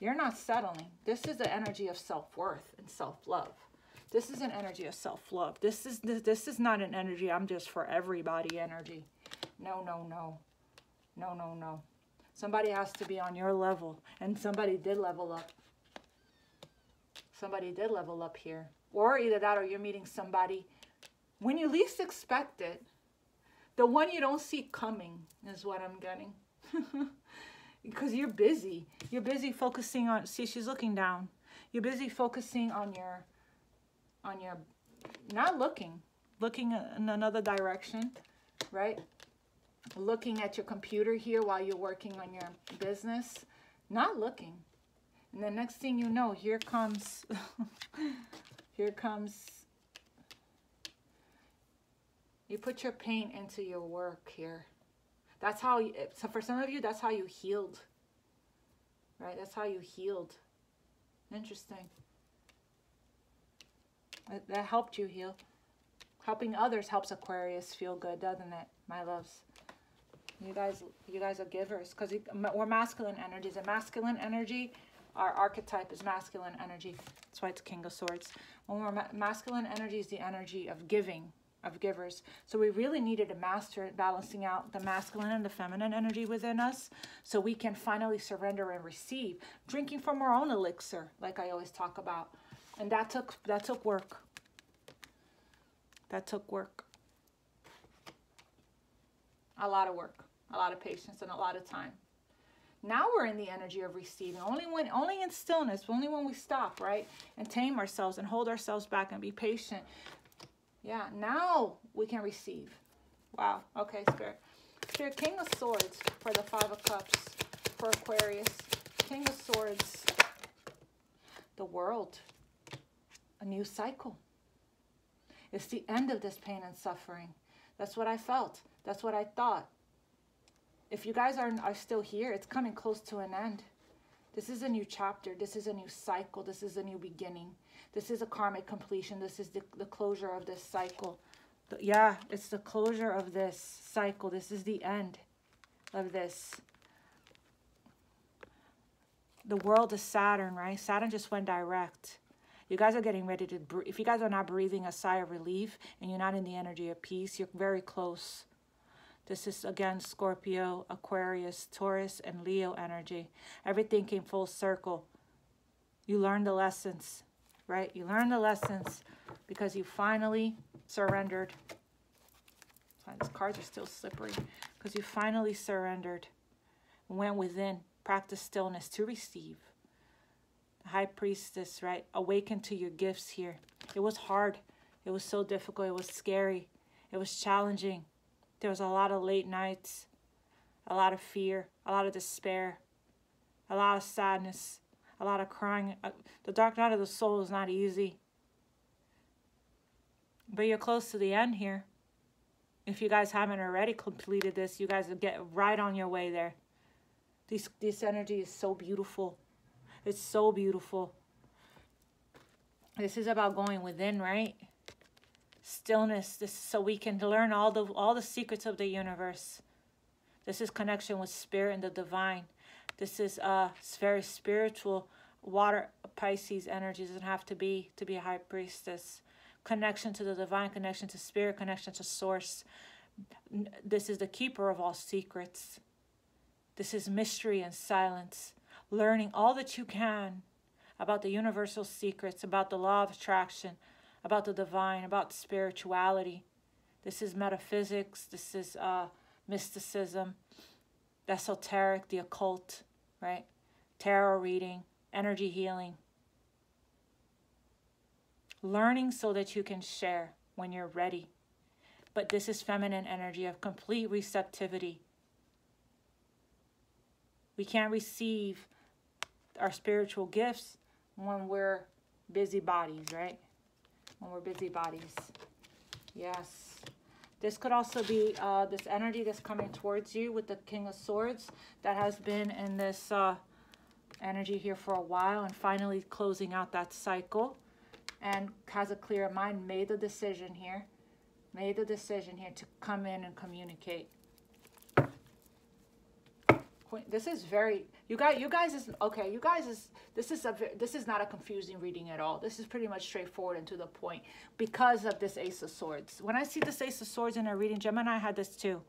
you're not settling. This is the energy of self-worth and self-love. This is an energy of self-love. This is not an energy, I'm just for everybody energy. No, no, no. No, no, no. Somebody has to be on your level. And somebody did level up. Somebody did level up here. Or either that, or you're meeting somebody when you least expect it. The one you don't see coming is what I'm getting. Because you're busy. You're busy focusing on, see, she's looking down. You're busy focusing on your, not looking in another direction, right? Looking at your computer here while you're working on your business, not looking. And the next thing you know, here comes, here comes, you put your pain into your work here. That's how, so for some of you, that's how you healed, right? That's how you healed. Interesting. That helped you heal. Helping others helps Aquarius feel good, doesn't it, my loves? You guys are givers, because we're masculine energies. And masculine energy, our archetype is masculine energy. That's why it's King of Swords. When we're masculine energy is the energy of giving, of givers. So we really needed to master balancing out the masculine and the feminine energy within us, so we can finally surrender and receive, drinking from our own elixir, like I always talk about. And that took work. That took work. A lot of work, a lot of patience, and a lot of time. Now we're in the energy of receiving. Only in stillness, only when we stop, right? And tame ourselves and hold ourselves back and be patient. Yeah, now we can receive. Wow. Okay, Spirit. Spirit, King of Swords for the 5 of Cups for Aquarius. King of Swords. The world. A new cycle. It's the end of this pain and suffering. That's what I felt. That's what I thought. If you guys are still here, it's coming close to an end. This is a new chapter. This is a new cycle. This is a new beginning. This is a karmic completion. This is the closure of this cycle. Yeah, it's the closure of this cycle. This is the end of this. The world is Saturn, right? Saturn just went direct. You guys are getting ready to, if you guys are not breathing a sigh of relief and you're not in the energy of peace, you're very close. This is, again, Scorpio, Aquarius, Taurus, and Leo energy. Everything came full circle. You learned the lessons, right? You learned the lessons because you finally surrendered. These cards are still slippery. Because you finally surrendered. Went within. Practice stillness to receive. High Priestess, right? Awaken to your gifts here. It was hard. It was so difficult. It was scary. It was challenging. There was a lot of late nights, a lot of fear, a lot of despair, a lot of sadness, a lot of crying. The dark night of the soul is not easy. But you're close to the end here. If you guys haven't already completed this, you guys will get right on your way there. This energy is so beautiful. It's so beautiful. This is about going within, right? Stillness. This so we can learn all the secrets of the universe. This is connection with spirit and the divine. This is very spiritual. Water Pisces energy doesn't have to be a high priestess. Connection to the divine, connection to spirit, connection to source. This is the keeper of all secrets. This is mystery and silence. Learning all that you can about the universal secrets, about the law of attraction, about the divine, about spirituality. This is metaphysics. This is mysticism, the esoteric, the occult, right? Tarot reading, energy healing. Learning so that you can share when you're ready. But this is feminine energy of complete receptivity. We can't receive our spiritual gifts when we're busybodies, right? When we're busybodies. Yes. This could also be this energy that's coming towards you with the King of Swords that has been in this energy here for a while and finally closing out that cycle and has a clear mind, made the decision here to come in and communicate. This is very, this is not a confusing reading at all. This is pretty much straightforward and to the point because of this Ace of Swords. When I see this Ace of Swords in a reading, Gemini had this too.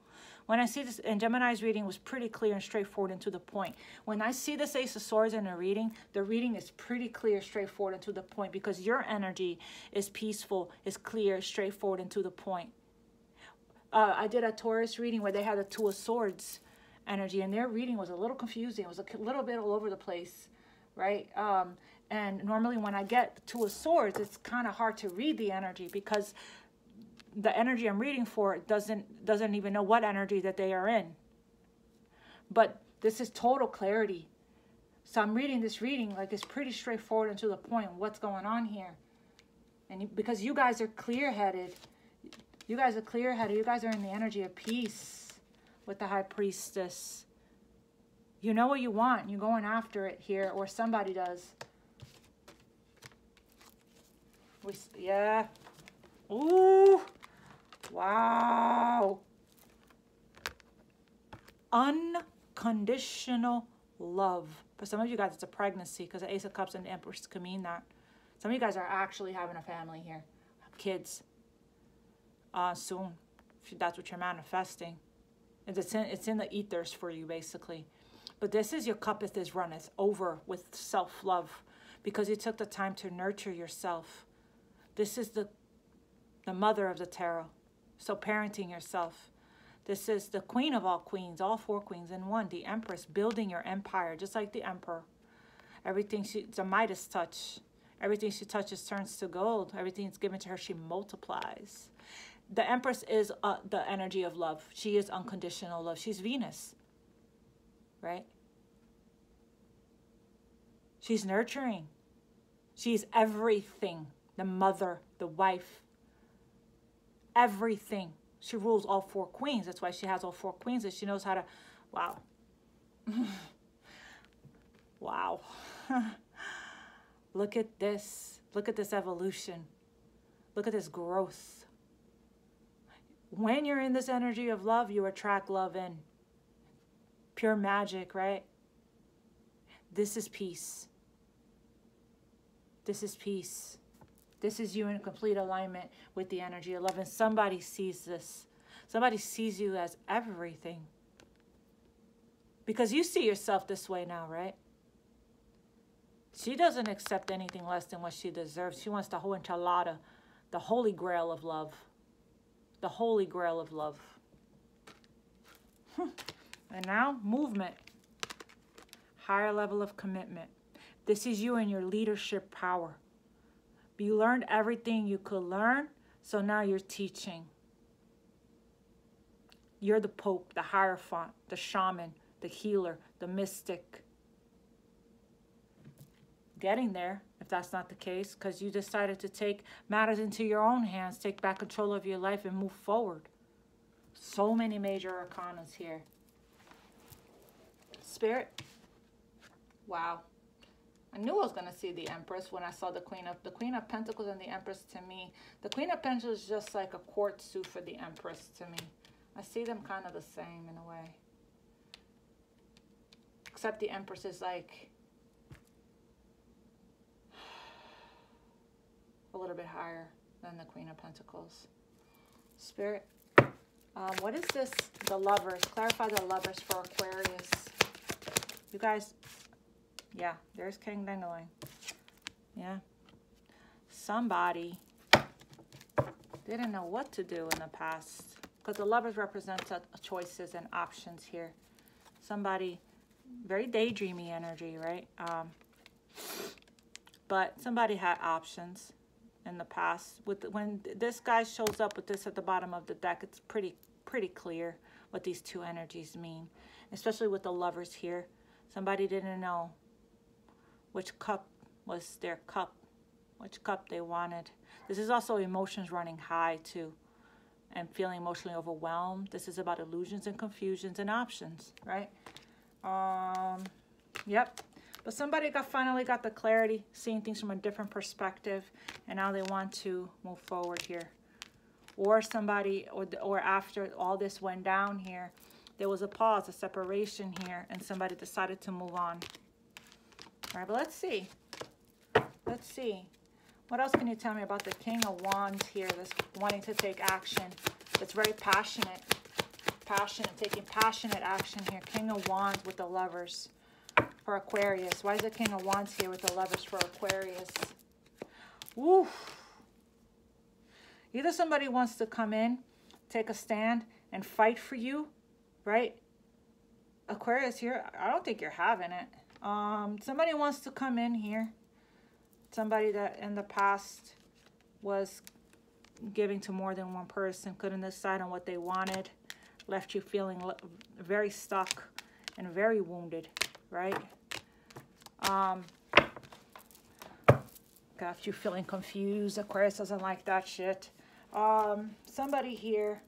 When I see this, and Gemini's reading was pretty clear and straightforward and to the point. When I see this Ace of Swords in a reading, the reading is pretty clear, straightforward and to the point because your energy is peaceful, is clear, straightforward and to the point. I did a Taurus reading where they had the Two of Swords energy, and their reading was a little confusing. It was a little bit all over the place, right? And normally when I get the Two of Swords, it's kind of hard to read the energy because the energy I'm reading for doesn't even know what energy that they are in. But this is total clarity. So I'm reading this reading like it's pretty straightforward and to the point. What's going on here? And because you guys are clear-headed. You guys are clear-headed. You guys are in the energy of peace with the High Priestess. You know what you want. You're going after it here, or somebody does. Yeah. Ooh. Wow. Unconditional love. For some of you guys, it's a pregnancy because the Ace of Cups and the Empress can mean that. Some of you guys are actually having a family here. Kids. Soon. That's what you're manifesting. It's in the ethers for you, basically. But this is your cup is runneth over with self-love because you took the time to nurture yourself. This is the mother of the tarot. So parenting yourself. This is the queen of all queens, all 4 queens in one, the Empress, building your empire, just like the Emperor. Everything it's a Midas touch. Everything she touches turns to gold. Everything that's given to her, she multiplies. The Empress is the energy of love. She is unconditional love. She's Venus, right? She's nurturing. She's everything. The mother, the wife, everything. She rules all 4 queens. That's why she has all 4 queens. And she knows how to, wow. Wow. Look at this. Look at this evolution. Look at this growth. When you're in this energy of love, you attract love in. Pure magic, right? This is peace. This is peace. This is you in complete alignment with the energy of love. And somebody sees this. Somebody sees you as everything. Because you see yourself this way now, right? She doesn't accept anything less than what she deserves. She wants the whole enchilada, the holy grail of love. The holy grail of love. And now, movement. Higher level of commitment. This is you in your leadership power. You learned everything you could learn, so now you're teaching. You're the Pope, the Hierophant, the Shaman, the Healer, the Mystic. Getting there, if that's not the case, because you decided to take matters into your own hands, take back control of your life and move forward. So many major arcanas here. Spirit. Wow. I knew I was going to see the Empress when I saw the Queen of Pentacles and the Empress to me. The Queen of Pentacles is just like a court suit for the Empress to me. I see them kind of the same in a way. Except the Empress is like a little bit higher than the Queen of Pentacles. Spirit. What is this? The Lovers. Clarify the Lovers for Aquarius. You guys, yeah, there's King Dangling. Yeah. Somebody didn't know what to do in the past. Because the Lovers represent choices and options here. Somebody, very daydreamy energy, right? But somebody had options in the past. When this guy shows up with this at the bottom of the deck, it's pretty clear what these 2 energies mean. Especially with the Lovers here. Somebody didn't know which cup was their cup, which cup they wanted. This is also emotions running high too, and feeling emotionally overwhelmed. This is about illusions and confusions and options, right? Yep. But somebody finally got the clarity, seeing things from a different perspective, and now they want to move forward here. Or somebody, or after all this went down here, there was a pause, a separation here, and somebody decided to move on. All right, but let's see. Let's see. What else can you tell me about the King of Wands here that's wanting to take action, that's very passionate, taking passionate action here. King of Wands with the Lovers for Aquarius. Why is the King of Wands here with the Lovers for Aquarius? Woo. Either somebody wants to come in, take a stand, and fight for you, right? Aquarius here, I don't think you're having it. Somebody wants to come in here. Somebody that in the past was giving to more than one person, couldn't decide on what they wanted, left you feeling very stuck and very wounded, right? Got you feeling confused. Aquarius doesn't like that shit. Somebody here,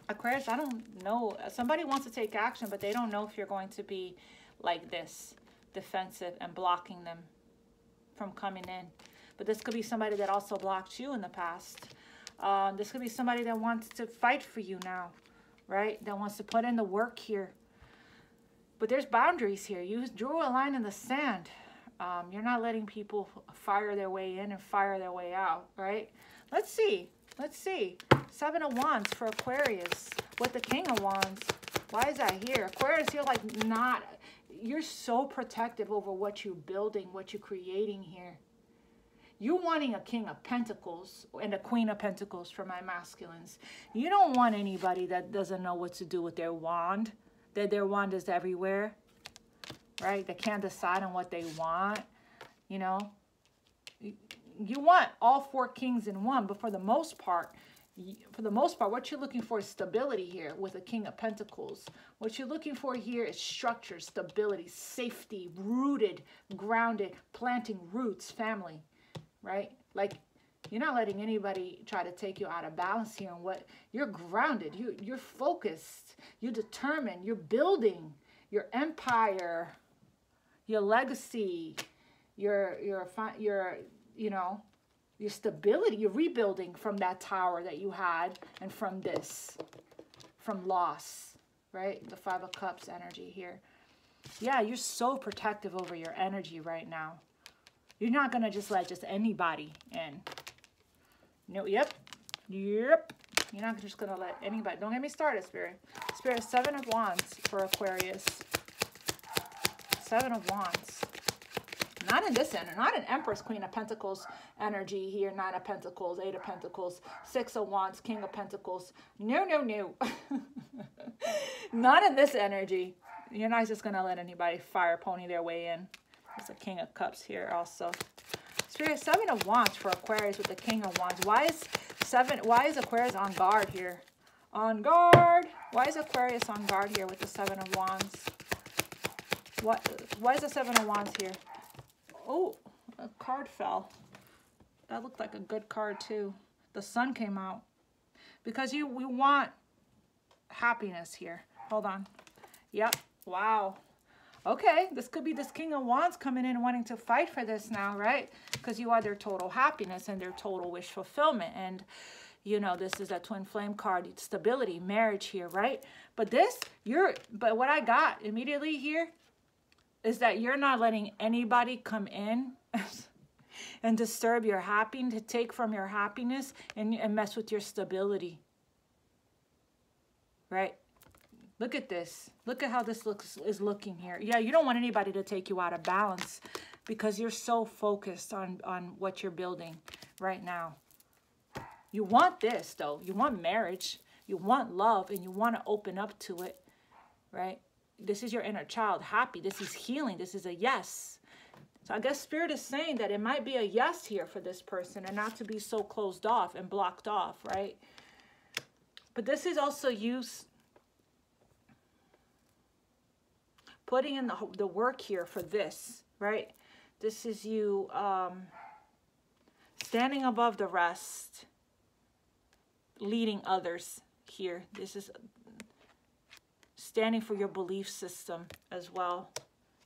Aquarius, I don't know. Somebody wants to take action, but they don't know if you're going to be like this, defensive and blocking them from coming in. But this could be somebody that also blocked you in the past. This could be somebody that wants to fight for you now, right? That wants to put in the work here. But there's boundaries here. You drew a line in the sand. You're not letting people fire their way in and fire their way out, right? Let's see. Let's see. 7 of Wands for Aquarius with the King of Wands. Why is that here? Aquarius, you're so protective over what you're building, what you're creating here. You're wanting a King of Pentacles and a Queen of Pentacles for my masculines. You don't want anybody that doesn't know what to do with their wand, that their wand is everywhere, right? They can't decide on what they want, you know. You want all 4 kings in one, but for the most part, what you're looking for is stability here with a King of Pentacles. What you're looking for here is structure, stability, safety, rooted, grounded, planting roots, family, right? Like, you're not letting anybody try to take you out of balance here. And what you're grounded, you're focused, you're determined, you're building your empire, your legacy, your you know, your stability. You're rebuilding from that tower that you had and from this, from loss, right? The 5 of Cups energy here. Yeah, you're so protective over your energy right now. You're not going to just let anybody in. No, yep. You're not just going to let anybody. Don't get me started, Spirit. Spirit, 7 of Wands for Aquarius. 7 of Wands. Not in this energy. Not in Empress, Queen of Pentacles energy here. 9 of Pentacles, 8 of Pentacles, 6 of Wands, King of Pentacles. No, no, no. Not in this energy. You're not just going to let anybody fire pony their way in. There's a King of Cups here also. Spirit, 7 of Wands for Aquarius with the King of Wands. Why is Aquarius on guard here? On guard. Why is Aquarius on guard here with the 7 of Wands? Why is the 7 of Wands here? Oh, a card fell. That looked like a good card too. The sun came out. Because we want happiness here. Hold on. Yep. Wow. Okay, this could be this King of Wands coming in and wanting to fight for this now, right? Because you are their total happiness and their total wish fulfillment. And, you know, this is a twin flame card, stability, marriage here, right? But but what I got immediately here is that you're not letting anybody come in and disturb your happiness, to take from your happiness and mess with your stability, right? Look at this. Look at how this is looking here. Yeah, you don't want anybody to take you out of balance because you're so focused on what you're building right now. You want this, though. You want marriage. You want love, and you want to open up to it, right? This is your inner child, happy. This is healing. This is a yes. So I guess Spirit is saying that it might be a yes here for this person and not to be so closed off and blocked off, right? But this is also you putting in the work here for this, right? This is you standing above the rest, leading others here. This is standing for your belief system as well,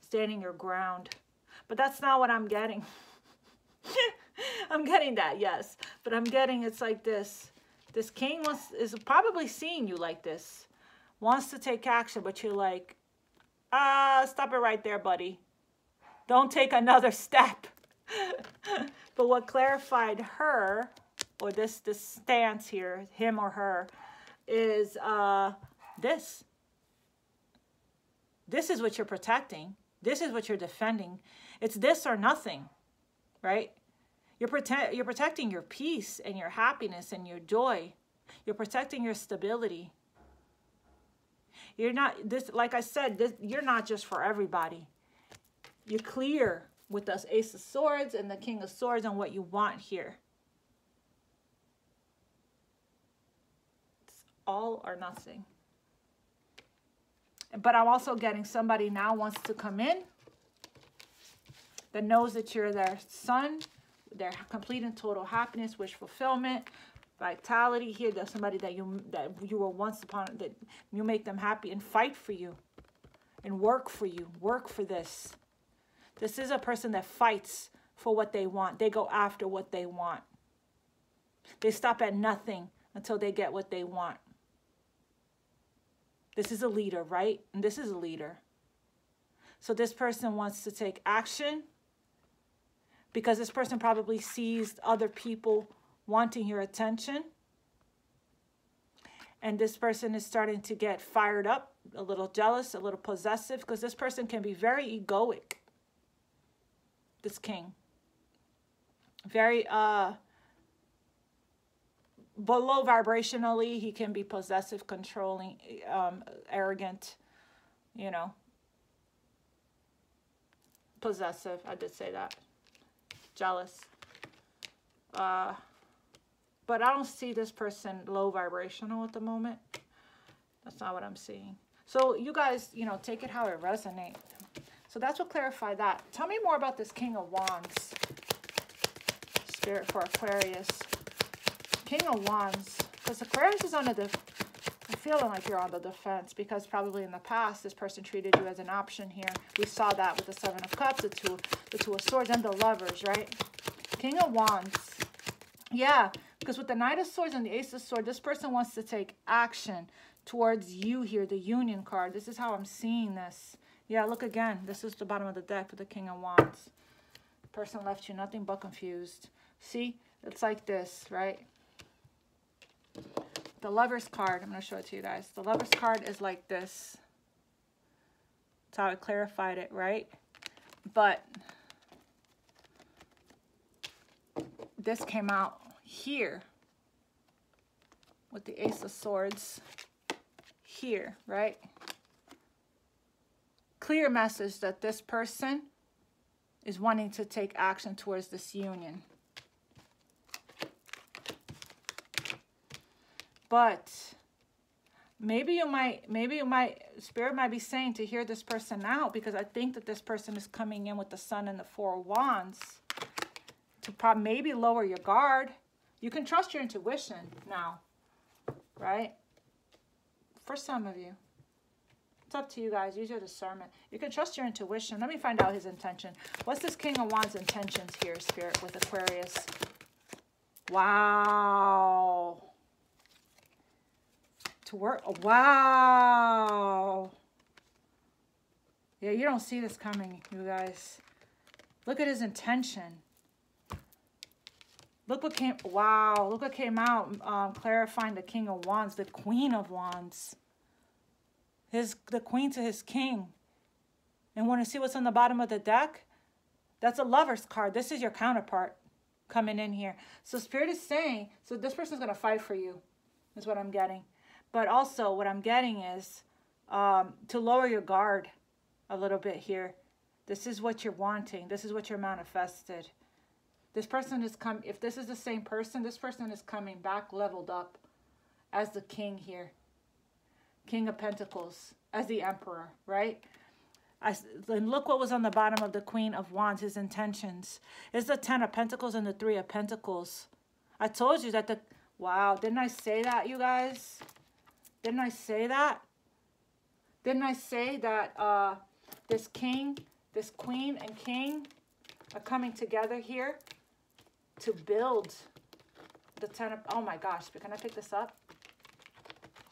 standing your ground. But that's not what I'm getting. I'm getting that, yes. But I'm getting it's like this. This king is probably seeing you like this, wants to take action, but you're like, stop it right there, buddy. Don't take another step. But what clarified her, or this stance here, him or her, is this. This is what you're protecting. This is what you're defending. It's this or nothing, right? You're protecting your peace and your happiness and your joy. You're protecting your stability. You're not, like I said, you're not just for everybody. You're clear with this Ace of Swords and the King of Swords on what you want here. It's all or nothing. But I'm also getting somebody now wants to come in that knows that you're their sun, their complete and total happiness, wish fulfillment, vitality here. There's somebody that you were once upon, that you make them happy and fight for you and work for you, work for this. This is a person that fights for what they want. They go after what they want. They stop at nothing until they get what they want. This is a leader, right? And this is a leader. So this person wants to take action because this person probably sees other people wanting your attention. And this person is starting to get fired up, a little jealous, a little possessive, because this person can be very egoic. This king. Very below vibrationally, he can be possessive, controlling, arrogant, you know. Possessive, I did say that. Jealous. But I don't see this person low vibrational at the moment. That's not what I'm seeing. So you guys, you know, take it how it resonates. So that's what clarified that. Tell me more about this King of Wands. Spirit for Aquarius. King of Wands. Because Aquarius is under the... I'm feeling like you're on the defense because probably in the past this person treated you as an option here. We saw that with the Seven of Cups, the Two of Swords, and the Lovers, right? King of Wands. Yeah, because with the Knight of Swords and the Ace of Swords, this person wants to take action towards you here, the Union card. This is how I'm seeing this. Yeah, look again. This is the bottom of the deck for the King of Wands. The person left you nothing but confused. See? It's like this, right? The Lover's card, I'm going to show it to you guys. The Lover's card is like this. That's how I clarified it, right? But this came out here with the Ace of Swords here, right? Clear message that this person is wanting to take action towards this union. But maybe Spirit might be saying to hear this person out, because I think that this person is coming in with the Sun and the Four of Wands to maybe lower your guard. You can trust your intuition now, right? For some of you. It's up to you guys. Use your discernment. You can trust your intuition. Let me find out his intention. What's this King of Wands intentions here, Spirit, with Aquarius? Wow. To work. Oh, wow. Yeah, you don't see this coming, you guys. Look at his intention. Look what came. Wow. Look what came out. Clarifying the King of Wands, the Queen of Wands. The Queen to his King. And want to see what's on the bottom of the deck? That's a Lover's card. This is your counterpart coming in here. So Spirit is saying, so this person's going to fight for you, is what I'm getting. But also what I'm getting is to lower your guard a little bit here. This is what you're wanting. This is what you're manifested. This person is if this is the same person, this person is coming back leveled up as the King here. King of Pentacles, as the Emperor, right? And look what was on the bottom of the Queen of Wands, his intentions. It's the Ten of Pentacles and the Three of Pentacles. I told you that wow, didn't I say that, you guys? Didn't I say that? Didn't I say that this King, this Queen and King are coming together here to build the Ten of... Oh my gosh, can I pick this up?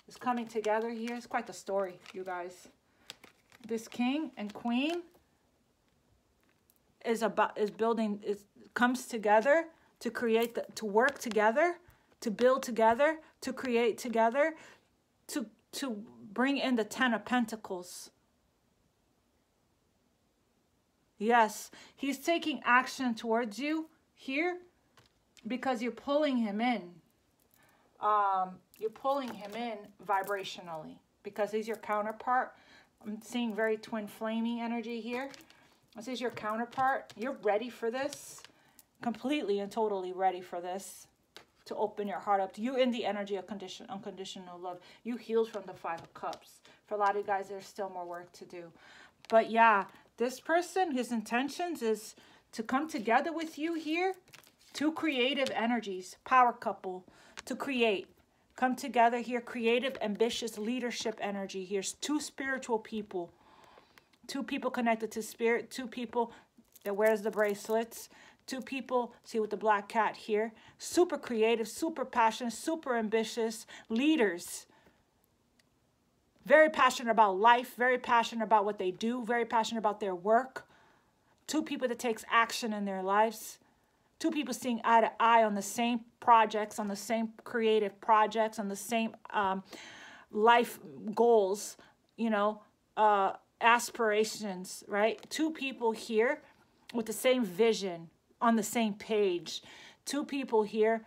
It's coming together here. It's quite the story, you guys. This King and Queen comes together to create, to work together, to build together, to create together, to bring in the Ten of Pentacles. Yes, he's taking action towards you here because you're pulling him in. You're pulling him in vibrationally because he's your counterpart. I'm seeing very twin flaming energy here. This is your counterpart. You're ready for this. Completely and totally ready for this. To open your heart up. You in the energy of unconditional love. You healed from the Five of Cups. For a lot of you guys, there's still more work to do. But yeah, this person, his intentions is to come together with you here. Two creative energies, power couple, to create. Come together here, creative, ambitious leadership energy. Here's two spiritual people. Two people connected to spirit. Two people that wears the bracelets. Two people, see with the black cat here. Super creative, super passionate, super ambitious leaders. Very passionate about life. Very passionate about what they do. Very passionate about their work. Two people that takes action in their lives. Two people seeing eye to eye on the same projects, on the same creative projects, on the same life goals, you know, aspirations, right? Two people here with the same vision, on the same page. Two people here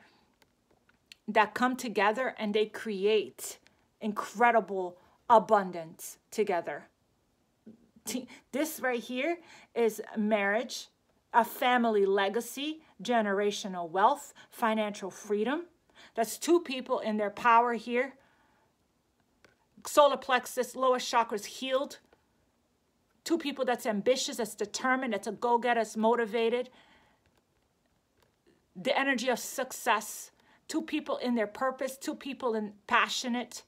that come together and they create incredible abundance together. This right here is marriage, a family legacy, generational wealth, financial freedom. That's two people in their power here. Solar plexus, lowest chakras healed. Two people that's ambitious, that's determined, that's a go-getter, that's motivated. The energy of success. Two people in their purpose. Two people in passionate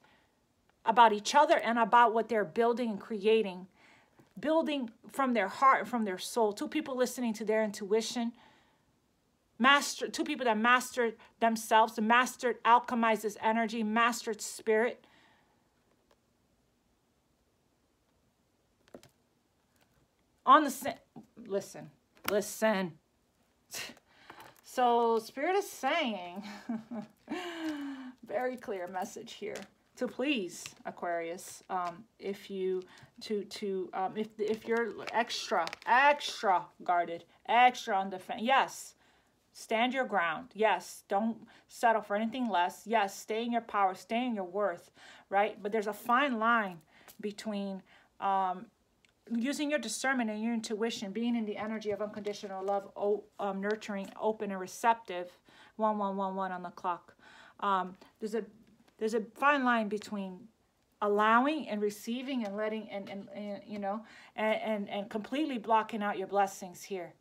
about each other and about what they're building and creating. Building from their heart and from their soul. Two people listening to their intuition. Two people that mastered themselves, mastered, alchemized this energy, mastered spirit. On the same, listen. So Spirit is saying, very clear message here. To please, Aquarius, if you're extra guarded, extra on defense, yes, stand your ground. Yes, don't settle for anything less. Yes, stay in your power, stay in your worth, right? But there's a fine line between using your discernment and your intuition, being in the energy of unconditional love, nurturing, open, and receptive. 1111 on the clock. There's a fine line between allowing and receiving and letting and completely blocking out your blessings here.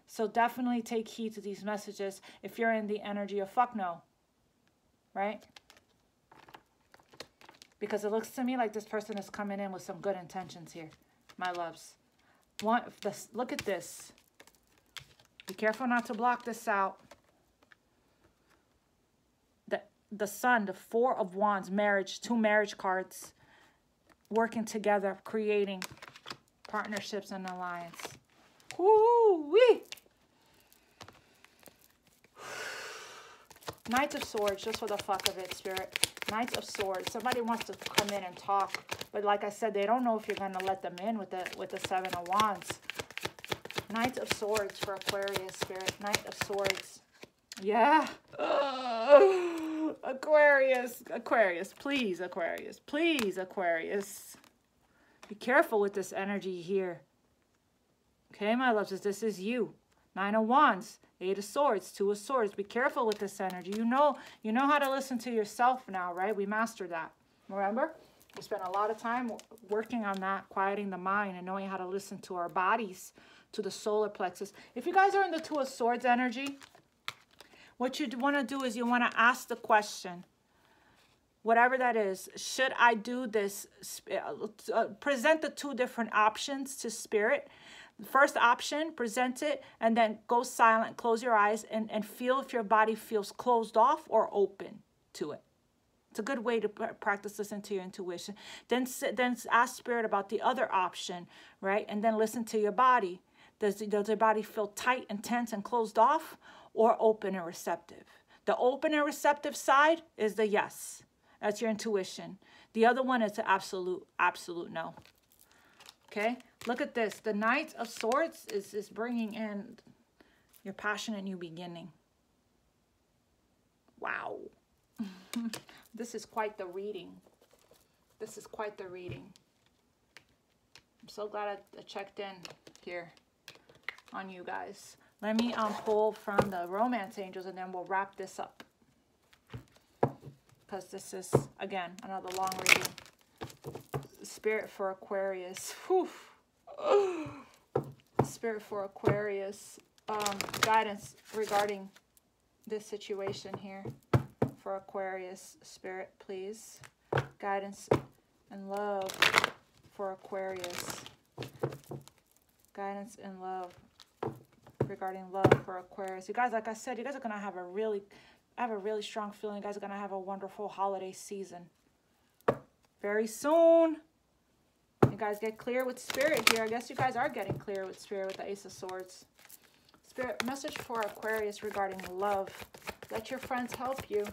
So definitely take heed to these messages if you're in the energy of fuck no, right? Because it looks to me like this person is coming in with some good intentions here, my loves. Look at this. Be careful not to block this out. The Sun, the Four of Wands, marriage, two marriage cards, working together, creating partnerships and alliance. Woo-wee! Knights of Swords, just for the fuck of it, Spirit. Knights of Swords. Somebody wants to come in and talk, but like I said, they don't know if you're going to let them in with the Seven of Wands. Knights of Swords for Aquarius, Spirit. Knight of Swords. Yeah. Aquarius, please, Aquarius. Be careful with this energy here. Okay, my loves, this is you. Nine of Wands, Eight of Swords, Two of Swords. Be careful with this energy. You know how to listen to yourself now, right? We mastered that. Remember? We spent a lot of time working on that, quieting the mind and knowing how to listen to our bodies, to the solar plexus. If you guys are in the Two of Swords energy, what you want to do is you want to ask the question, whatever that is, should I do this? Present the two different options to Spirit. The first option, present it, and then go silent, close your eyes, and feel if your body feels closed off or open to it. It's a good way to practice listening to your intuition. Then ask Spirit about the other option, right? And then listen to your body. Does your body feel tight and tense and closed off, or open and receptive? The open and receptive side is the yes. That's your intuition. The other one is the absolute no. Okay? Look at this. The Knight of Swords is bringing in your passionate new beginning. Wow. This is quite the reading. This is quite the reading. I'm so glad I checked in here on you guys. Let me pull from the Romance Angels and then we'll wrap this up. Because this is, again, another long reading. Spirit for Aquarius. Whew. Spirit for Aquarius. guidance regarding this situation here for Aquarius. Spirit, please. Guidance and love for Aquarius. Guidance and love regarding love for Aquarius. You guys, like I said, you guys are going to have a really strong feeling. You guys are going to have a wonderful holiday season very soon. You guys get clear with Spirit here. I guess you guys are getting clear with Spirit with the Ace of Swords. Spirit, message for Aquarius regarding love. Let your friends help you.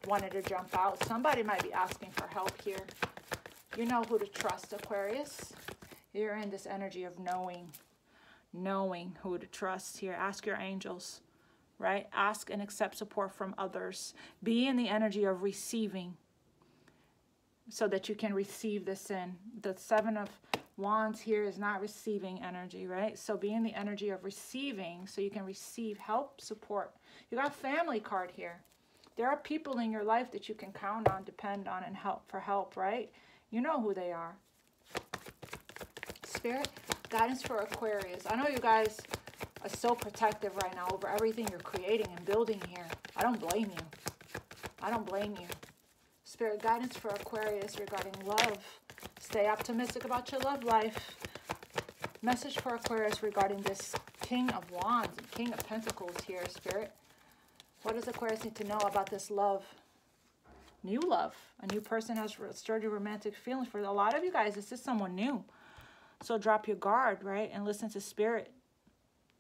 Wanted to jump out. Somebody might be asking for help here. You know who to trust, Aquarius. You're in this energy of knowing who to trust here. Ask your angels, right? Ask and accept support from others. Be in the energy of receiving so that you can receive this in. The Seven of Wands here is not receiving energy, right? So be in the energy of receiving so you can receive help, support. You got a family card here. There are people in your life that you can count on, depend on, and help, right? You know who they are. Spirit, guidance for Aquarius. I know you guys are so protective right now over everything you're creating and building here. I don't blame you. I don't blame you. Spirit, guidance for Aquarius regarding love. Stay optimistic about your love life. Message for Aquarius regarding this King of Wands and King of Pentacles here, Spirit. What does Aquarius need to know about this love? New love. A new person has sturdy romantic feelings. For a lot of you guys, this is someone new. So drop your guard, right? And listen to Spirit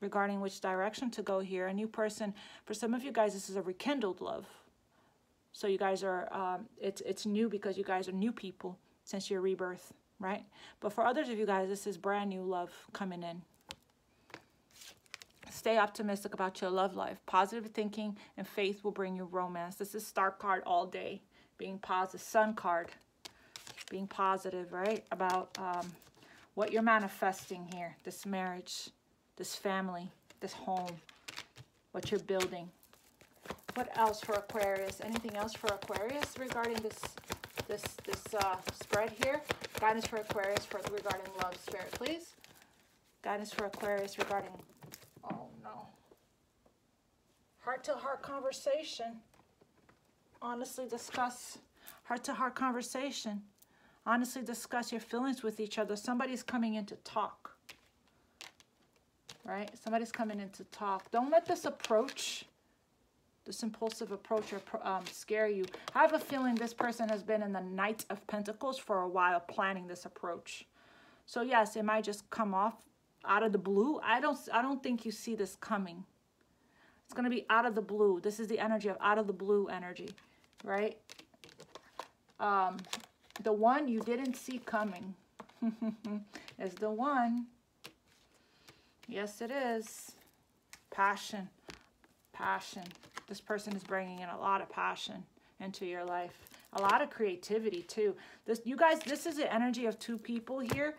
regarding which direction to go here. A new person. For some of you guys, this is a rekindled love. So you guys are, it's new because you guys are new people since your rebirth, right? But for others of you guys, this is brand new love coming in. Stay optimistic about your love life. Positive thinking and faith will bring you romance. This is Star card all day. Being positive. Sun card. Being positive, right? About what you're manifesting here. This marriage, this family, this home, what you're building. What else for Aquarius? Anything else for Aquarius regarding this spread here? Guidance for Aquarius regarding love, Spirit, please. Guidance for Aquarius regarding, oh no, heart-to-heart conversation. Honestly discuss heart-to-heart conversation. Honestly discuss your feelings with each other. Somebody's coming in to talk, right? Somebody's coming in to talk. Don't let this approach, this impulsive approach, scare you. I have a feeling this person has been in the Knight of Pentacles for a while planning this approach. So yes, it might just come off out of the blue. I don't think you see this coming. It's going to be out of the blue. This is the energy of out of the blue energy, right? The one you didn't see coming is the one. Yes, it is. Passion. Passion. This person is bringing in a lot of passion into your life. A lot of creativity, too. You guys, this is the energy of two people here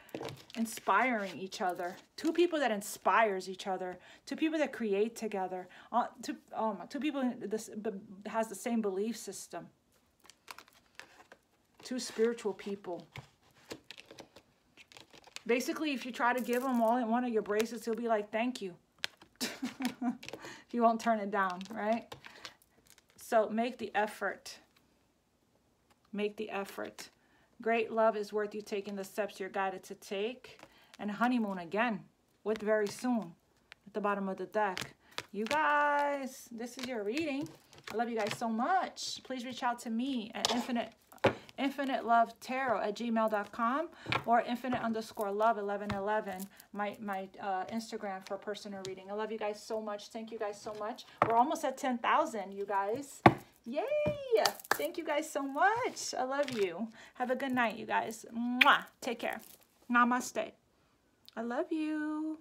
inspiring each other. Two people that inspires each other. Two people that create together. Two people that has the same belief system. Two spiritual people. Basically, if you try to give him all in one of your bracelets, he'll be like, thank you. He won't turn it down, right? So make the effort. Make the effort. Great love is worth you taking the steps you're guided to take. And honeymoon again with very soon at the bottom of the deck. You guys, this is your reading. I love you guys so much. Please reach out to me at Infinitelovetarot@gmail.com or infinite_love1111, my Instagram for personal reading. I love you guys so much. Thank you guys so much. We're almost at 10,000, you guys. Yay! Thank you guys so much. I love you. Have a good night, you guys. Mwah. Take care. Namaste. I love you.